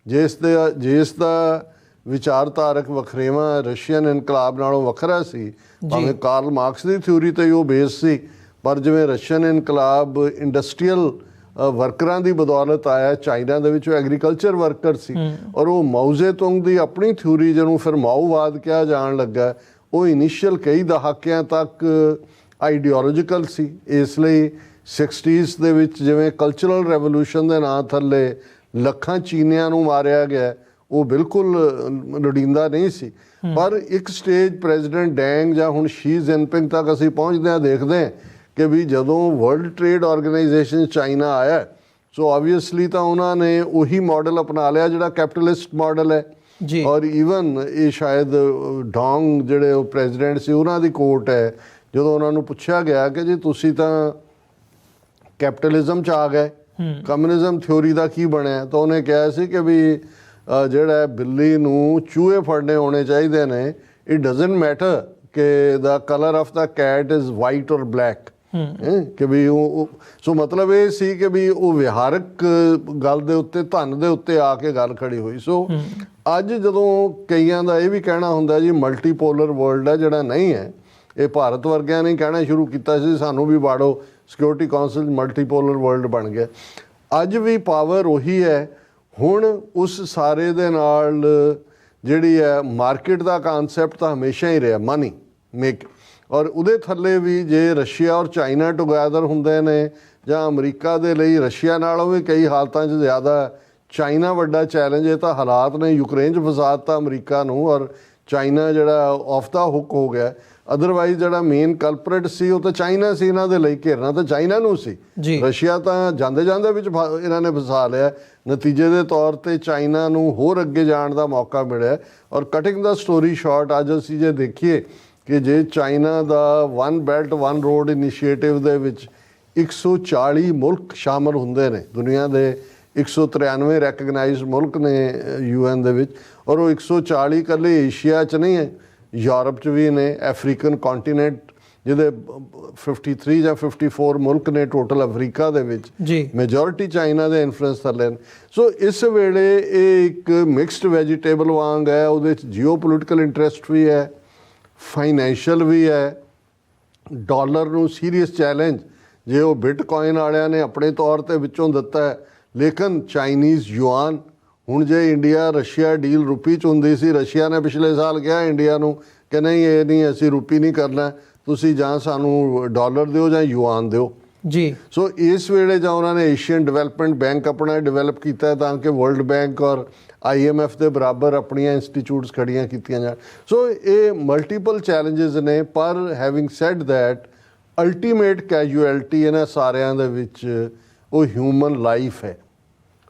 ਜਿਸ ਦਾ ਵਿਚਾਰਧਾਰਕ ਵਖਰੇਵਾਂ ਰਸ਼ੀਅਨ ਇਨਕਲਾਬ ਨਾਲੋਂ ਵੱਖਰਾ ਸੀ, ਭਾਵੇਂ ਕਾਰਲ ਮਾਰਕਸ ਦੀ ਥਿਊਰੀ 'ਤੇ ਉਹ ਬੇਸ ਸੀ, ਪਰ ਜਿਵੇਂ ਰਸ਼ੀਅਨ ਇਨਕਲਾਬ ਇੰਡਸਟਰੀਅਲ ਵਰਕਰਾਂ ਦੀ ਬਦੌਲਤ ਆਇਆ, ਚਾਈਨਾ ਦੇ ਵਿੱਚ ਉਹ ਐਗਰੀਕਲਚਰ ਵਰਕਰ ਸੀ। ਔਰ ਉਹ ਮਾਓ ਜ਼ੇਤੁੰਗ ਦੀ ਆਪਣੀ ਥਿਊਰੀ, ਜਿਹਨੂੰ ਫਿਰ ਮਾਓਵਾਦ ਕਿਹਾ ਜਾਣ ਲੱਗਾ, ਉਹ ਇਨੀਸ਼ੀਅਲ ਕਈ ਦਹਾਕਿਆਂ ਤੱਕ ਆਈਡੀਓਲੋਜੀਕਲ ਸੀ। ਇਸ ਲਈ 60s ਦੇ ਵਿੱਚ ਜਿਵੇਂ ਕਲਚਰਲ ਰੈਵੋਲੂਸ਼ਨ ਦੇ ਨਾਂ ਥੱਲੇ ਲੱਖਾਂ ਚੀਨੀਆਂ ਨੂੰ ਮਾਰਿਆ ਗਿਆ, ਉਹ ਬਿਲਕੁਲ ਲੋੜੀਂਦਾ ਨਹੀਂ ਸੀ। ਪਰ ਇੱਕ ਸਟੇਜ ਪ੍ਰੈਜ਼ੀਡੈਂਟ ਡੈਂਗ ਜਾਂ ਹੁਣ ਸ਼ੀ ਜਿਨਪਿੰਗ ਤੱਕ ਅਸੀਂ ਪਹੁੰਚਦੇ ਹਾਂ, ਦੇਖਦੇ ਹਾਂ ਕਿ ਵੀ ਜਦੋਂ ਵਰਲਡ ਟ੍ਰੇਡ ਆਰਗੇਨਾਈਜੇਸ਼ਨ ਚਾਈਨਾ ਆਇਆ, ਸੋ ਆਬਵੀਅਸਲੀ ਤਾਂ ਉਹਨਾਂ ਨੇ ਉਹੀ ਮਾਡਲ ਅਪਣਾ ਲਿਆ ਜਿਹੜਾ ਕੈਪੀਟਲਿਸਟ ਮਾਡਲ ਹੈ। ਔਰ ਈਵਨ ਇਹ ਸ਼ਾਇਦ ਡੋਂਗ ਜਿਹੜੇ ਉਹ ਪ੍ਰੈਜ਼ੀਡੈਂਟ ਸੀ, ਉਹਨਾਂ ਦੀ ਕੋਟ ਹੈ, ਜਦੋਂ ਉਹਨਾਂ ਨੂੰ ਪੁੱਛਿਆ ਗਿਆ ਕਿ ਜੀ ਤੁਸੀਂ ਤਾਂ ਕੈਪੀਟਲਿਜ਼ਮ 'ਚ ਆ ਗਏ, ਕਮਿਊਨਿਜ਼ਮ ਥਿਊਰੀ ਦਾ ਕੀ ਬਣਿਆ, ਤਾਂ ਉਹਨੇ ਕਿਹਾ ਸੀ ਕਿ ਵੀ ਜਿਹੜਾ ਬਿੱਲੀ ਨੂੰ ਚੂਹੇ ਫੜਨੇ ਹੋਣੇ ਚਾਹੀਦੇ ਨੇ, ਇਟ ਡਜ਼ਨਟ ਮੈਟਰ ਕਿ the colour of the cat is white or black. ਕਿ ਵੀ ਉਹ ਸੋ ਮਤਲਬ ਇਹ ਸੀ ਕਿ ਵੀ ਉਹ ਵਿਹਾਰਕ ਗੱਲ ਦੇ ਉੱਤੇ, ਧਨ ਦੇ ਉੱਤੇ ਆ ਕੇ ਗੱਲ ਖੜੀ ਹੋਈ। ਸੋ ਅੱਜ ਜਦੋਂ ਕਈਆਂ ਦਾ ਇਹ ਵੀ ਕਹਿਣਾ ਹੁੰਦਾ ਜੀ ਮਲਟੀਪੋਲਰ ਵਰਲਡ ਹੈ, ਜਿਹੜਾ ਨਹੀਂ ਹੈ, ਇਹ ਭਾਰਤ ਵਰਗਿਆਂ ਨੇ ਕਹਿਣਾ ਸ਼ੁਰੂ ਕੀਤਾ ਸੀ ਸਾਨੂੰ ਵੀ ਬਾੜੋ, ਸਿਕਿਉਰਿਟੀ ਕਾਉਂਸਲ ਮਲਟੀਪੋਲਰ ਵਰਲਡ ਬਣ ਗਿਆ। ਅੱਜ ਵੀ ਪਾਵਰ ਉਹੀ ਹੈ। ਹੁਣ ਉਸ ਸਾਰੇ ਦੇ ਨਾਲ ਜਿਹੜੀ ਹੈ ਮਾਰਕੀਟ ਦਾ ਕਾਨਸੈਪਟ ਤਾਂ ਹਮੇਸ਼ਾ ਹੀ ਰਿਹਾ, ਮਨੀ ਮੇਕ, ਔਰ ਉਹਦੇ ਥੱਲੇ ਵੀ ਜੇ ਰਸ਼ੀਆ ਔਰ ਚਾਈਨਾ ਟੁਗੈਦਰ ਹੁੰਦੇ ਨੇ, ਜਾਂ ਅਮਰੀਕਾ ਦੇ ਲਈ ਰਸ਼ੀਆ ਨਾਲੋਂ ਵੀ ਕਈ ਹਾਲਤਾਂ 'ਚ ਜ਼ਿਆਦਾ ਚਾਈਨਾ ਵੱਡਾ ਚੈਲੰਜ। ਇਹ ਤਾਂ ਹਾਲਾਤ ਨੇ ਯੂਕਰੇਨ 'ਚ ਫਸਾਤਾ ਅਮਰੀਕਾ ਨੂੰ, ਔਰ ਚਾਈਨਾ ਜਿਹੜਾ ਆਫ ਦਾ ਹੁੱਕ ਹੋ ਗਿਆ। ਅਦਰਵਾਈਜ਼ ਜਿਹੜਾ ਮੇਨ ਕਲਪਰੇਟ ਸੀ ਉਹ ਤਾਂ ਚਾਈਨਾ ਸੀ, ਇਹਨਾਂ ਦੇ ਲਈ ਘੇਰਨਾ ਤਾਂ ਚਾਈਨਾ ਨੂੰ ਸੀ। ਰਸ਼ੀਆ ਤਾਂ ਜਾਂਦੇ ਜਾਂਦੇ ਵਿੱਚ ਇਹਨਾਂ ਨੇ ਫਸਾ ਲਿਆ। ਨਤੀਜੇ ਦੇ ਤੌਰ 'ਤੇ ਚਾਈਨਾ ਨੂੰ ਹੋਰ ਅੱਗੇ ਜਾਣ ਦਾ ਮੌਕਾ ਮਿਲਿਆ। ਔਰ ਕਟਿੰਗ ਦਾ ਸਟੋਰੀ ਸ਼ਾਰਟ, ਅੱਜ ਅਸੀਂ ਜੇ ਦੇਖੀਏ ਕਿ ਜੇ ਚਾਈਨਾ ਦਾ one belt one road initiative ਦੇ ਵਿੱਚ 140 ਮੁਲਕ ਸ਼ਾਮਲ ਹੁੰਦੇ ਨੇ, ਦੁਨੀਆ ਦੇ 193 ਰੈਕਗਨਾਈਜ਼ਡ ਮੁਲਕ ਨੇ UN ਦੇ ਵਿੱਚ, ਔਰ ਉਹ 140 ਇਕੱਲੇ ਏਸ਼ੀਆ 'ਚ ਨਹੀਂ ਹੈ, ਯੂਰਪ 'ਚ ਵੀ ਨੇ, ਅਫਰੀਕਨ ਕੰਟੀਨੈਂਟ ਜਿਹਦੇ 53 ਜਾਂ 54 ਮੁਲਕ ਨੇ ਟੋਟਲ ਅਫਰੀਕਾ ਦੇ ਵਿੱਚ, ਮੈਜੋਰਿਟੀ ਚਾਈਨਾ ਦੇ ਇਨਫਲੂਐਂਸ ਥੱਲੇ ਨੇ। ਸੋ ਇਸ ਵੇਲੇ ਇਹ ਇੱਕ ਮਿਕਸਡ ਵੈਜੀਟੇਬਲ ਵਾਂਗ ਹੈ, ਉਹਦੇ 'ਚ ਜੀਓ ਪੋਲੀਟੀਕਲ ਇੰਟਰਸਟ ਵੀ ਹੈ, ਫਾਈਨੈਂਸ਼ੀਅਲ ਵੀ ਹੈ, ਡਾਲਰ ਨੂੰ ਸੀਰੀਅਸ ਚੈਲੰਜ ਜੇ ਉਹ ਬਿਟਕੋਇਨ ਵਾਲਿਆਂ ਨੇ ਆਪਣੇ ਤੌਰ ਤੇ ਵਿੱਚੋਂ ਦਿੱਤਾ ਹੈ, ਲੇਕਿਨ ਚਾਈਨੀਜ਼ ਯੂਆਨ, ਹੁਣ ਜੇ ਇੰਡੀਆ ਰਸ਼ੀਆ ਡੀਲ ਰੁਪੀ 'ਚ ਹੁੰਦੀ ਸੀ, ਰਸ਼ੀਆ ਨੇ ਪਿਛਲੇ ਸਾਲ ਕਿਹਾ ਇੰਡੀਆ ਨੂੰ ਕਿ ਨਹੀਂ, ਇਹ ਨਹੀਂ, ਅਸੀਂ ਰੁਪੀ ਨਹੀਂ ਕਰਨਾ, ਤੁਸੀਂ ਜਾਂ ਸਾਨੂੰ ਡਾਲਰ ਦਿਓ ਜਾਂ ਯੂਆਨ ਦਿਓ ਜੀ। ਸੋ ਇਸ ਵੇਲੇ ਜਾਂ ਉਹਨਾਂ ਨੇ ਏਸ਼ੀਅਨ ਡਿਵੈਲਪਮੈਂਟ ਬੈਂਕ ਆਪਣਾ ਡਿਵੈਲਪ ਕੀਤਾ ਤਾਂ ਕਿ ਵਰਲਡ ਬੈਂਕ ਔਰ IMF ਦੇ ਬਰਾਬਰ ਆਪਣੀਆਂ ਇੰਸਟੀਚਿਊਟਸ ਖੜੀਆਂ ਕੀਤੀਆਂ ਜਾਣ। ਸੋ ਇਹ ਮਲਟੀਪਲ ਚੈਲੰਜਸ ਨੇ, ਪਰ having said that ultimate casualty ਇਹਨਾਂ ਸਾਰਿਆਂ ਦੇ ਵਿੱਚ ਉਹ ਹਿਊਮਨ ਲਾਈਫ ਹੈ।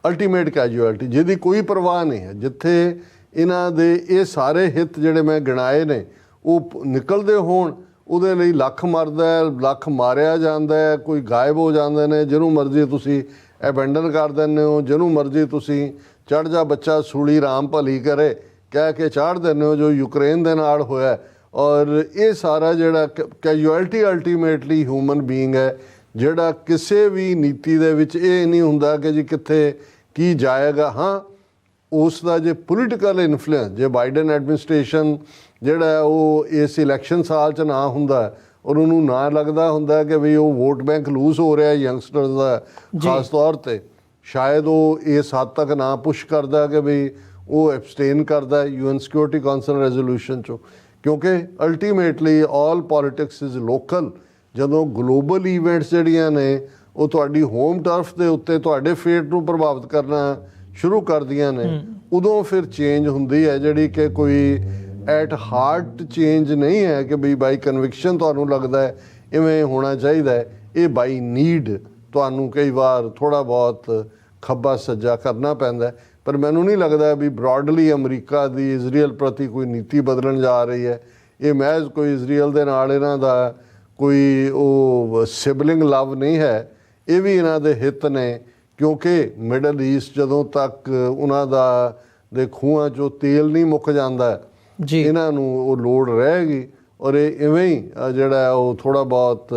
ਅਲਟੀਮੇਟ ਕੈਜੂਅਲਟੀ ਜਿਹਦੀ ਕੋਈ ਪਰਵਾਹ ਨਹੀਂ ਹੈ। ਜਿੱਥੇ ਇਹਨਾਂ ਦੇ ਇਹ ਸਾਰੇ ਹਿੱਤ ਜਿਹੜੇ ਮੈਂ ਗਿਣਾਏ ਨੇ ਉਹ ਨਿਕਲਦੇ ਹੋਣ, ਉਹਦੇ ਲਈ ਲੱਖ ਮਰਦਾ ਹੈ, ਲੱਖ ਮਾਰਿਆ ਜਾਂਦਾ ਹੈ, ਕੋਈ ਗਾਇਬ ਹੋ ਜਾਂਦੇ ਨੇ, ਜਿਹਨੂੰ ਮਰਜ਼ੀ ਤੁਸੀਂ ਐਬੈਂਡਨ ਕਰ ਦਿੰਦੇ ਹੋ, ਜਿਹਨੂੰ ਮਰਜ਼ੀ ਤੁਸੀਂ ਚੜ੍ਹ ਜਾ ਬੱਚਾ ਸੂਲੀ ਰਾਮ ਭਲੀ ਕਰੇ ਕਹਿ ਕੇ ਚਾੜ੍ਹ ਦਿੰਦੇ ਹੋ, ਜੋ ਯੂਕਰੇਨ ਦੇ ਨਾਲ ਹੋਇਆ। ਔਰ ਇਹ ਸਾਰਾ ਜਿਹੜਾ ਕੈਜੂਅਲਟੀ ਅਲਟੀਮੇਟਲੀ ਹਿਊਮਨ ਬੀਇੰਗ ਹੈ, ਜਿਹੜਾ ਕਿਸੇ ਵੀ ਨੀਤੀ ਦੇ ਵਿੱਚ ਇਹ ਨਹੀਂ ਹੁੰਦਾ ਕਿ ਜੀ ਕਿੱਥੇ ਕੀ ਜਾਏਗਾ। ਹਾਂ, ਉਸ ਦਾ ਜੇ ਪੋਲੀਟੀਕਲ ਇਨਫਲੂਐਂਸ, ਜੇ ਬਾਈਡਨ ਐਡਮਿਨਿਸਟ੍ਰੇਸ਼ਨ ਜਿਹੜਾ ਉਹ ਇਸ ਇਲੈਕਸ਼ਨ ਸਾਲ 'ਚ ਨਾ ਹੁੰਦਾ ਔਰ ਉਹਨੂੰ ਨਾ ਲੱਗਦਾ ਹੁੰਦਾ ਕਿ ਵੀ ਉਹ ਵੋਟ ਬੈਂਕ ਲੂਜ਼ ਹੋ ਰਿਹਾ ਯੰਗਸਟਰਸ ਦਾ ਖਾਸ ਤੌਰ ਤੇ, ਸ਼ਾਇਦ ਉਹ ਇਸ ਹੱਦ ਤੱਕ ਨਾ ਪੁਸ਼ ਕਰਦਾ ਕਿ ਵੀ ਉਹ ਐਬਸਟੇਨ ਕਰਦਾ UN ਸਿਕਿਉਰਿਟੀ ਕਾਉਂਸਲ ਰੈਜ਼ੋਲੂਸ਼ਨ 'ਚੋਂ, ਕਿਉਂਕਿ ultimately all politics is local. ਜਦੋਂ ਗਲੋਬਲ ਈਵੈਂਟਸ ਜਿਹੜੀਆਂ ਨੇ ਉਹ ਤੁਹਾਡੀ ਹੋਮ ਟਰਫ ਦੇ ਉੱਤੇ ਤੁਹਾਡੇ ਫੇਟ ਨੂੰ ਪ੍ਰਭਾਵਿਤ ਕਰਨਾ ਸ਼ੁਰੂ ਕਰਦੀਆਂ ਨੇ, ਉਦੋਂ ਫਿਰ ਚੇਂਜ ਹੁੰਦੀ ਹੈ, ਜਿਹੜੀ ਕਿ ਕੋਈ ਐਟ ਹਾਰਟ ਚੇਂਜ ਨਹੀਂ ਹੈ ਕਿ ਬਈ ਬਾਈ ਕਨਵਿਕਸ਼ਨ ਤੁਹਾਨੂੰ ਲੱਗਦਾ ਹੈ ਇਵੇਂ ਹੋਣਾ ਚਾਹੀਦਾ ਹੈ। ਇਹ ਬਾਈ ਨੀਡ ਤੁਹਾਨੂੰ ਕਈ ਵਾਰ ਥੋੜ੍ਹਾ ਬਹੁਤ ਖੱਬਾ ਸੱਜਾ ਕਰਨਾ ਪੈਂਦਾ। ਪਰ ਮੈਨੂੰ ਨਹੀਂ ਲੱਗਦਾ ਵੀ ਬ੍ਰੌਡਲੀ ਅਮਰੀਕਾ ਦੀ ਇਜ਼ਰਾਈਲ ਪ੍ਰਤੀ ਕੋਈ ਨੀਤੀ ਬਦਲਣ ਜਾ ਰਹੀ ਹੈ। ਇਹ ਮਹਿਜ਼ ਕੋਈ ਇਜ਼ਰਾਈਲ ਦੇ ਨਾਲ ਇਹਨਾਂ ਦਾ ਕੋਈ ਉਹ ਸਿਬਲਿੰਗ ਲਵ ਨਹੀਂ ਹੈ, ਇਹ ਵੀ ਇਹਨਾਂ ਦੇ ਹਿੱਤ ਨੇ, ਕਿਉਂਕਿ ਮਿਡਲ ਈਸਟ ਜਦੋਂ ਤੱਕ ਉਹਨਾਂ ਦਾ ਦੇ ਖੂਹਾਂ 'ਚੋਂ ਤੇਲ ਨਹੀਂ ਮੁੱਕ ਜਾਂਦਾ ਜੀ, ਇਹਨਾਂ ਨੂੰ ਉਹ ਲੋੜ ਰਹੇਗੀ। ਔਰ ਇਹ ਇਵੇਂ ਹੀ ਜਿਹੜਾ ਉਹ ਥੋੜ੍ਹਾ ਬਹੁਤ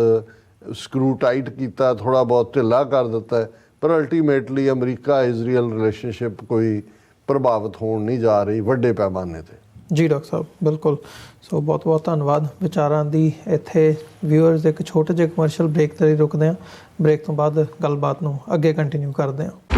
ਸਕਰੂ ਟਾਈਟ ਕੀਤਾ, ਥੋੜ੍ਹਾ ਬਹੁਤ ਢਿੱਲਾ ਕਰ ਦਿੱਤਾ, ਪਰ ਅਲਟੀਮੇਟਲੀ ਅਮਰੀਕਾ ਇਜ਼ਰਾਈਲ ਰਿਲੇਸ਼ਨਸ਼ਿਪ ਕੋਈ ਪ੍ਰਭਾਵਿਤ ਹੋਣ ਨਹੀਂ ਜਾ ਰਹੀ ਵੱਡੇ ਪੈਮਾਨੇ 'ਤੇ। ਜੀ ਡਾਕਟਰ ਸਾਹਿਬ, ਬਿਲਕੁਲ। ਸੋ ਬਹੁਤ ਬਹੁਤ ਧੰਨਵਾਦ ਵਿਚਾਰਾਂ ਦੀ। ਇੱਥੇ ਵਿਊਅਰਸ ਇੱਕ ਛੋਟੇ ਜਿਹੇ ਕਮਰਸ਼ੀਅਲ ਬ੍ਰੇਕ 'ਤੇ ਰੁਕਦੇ ਹਾਂ। ਬ੍ਰੇਕ ਤੋਂ ਬਾਅਦ ਗੱਲਬਾਤ ਨੂੰ ਅੱਗੇ ਕੰਟੀਨਿਊ ਕਰਦੇ ਹਾਂ।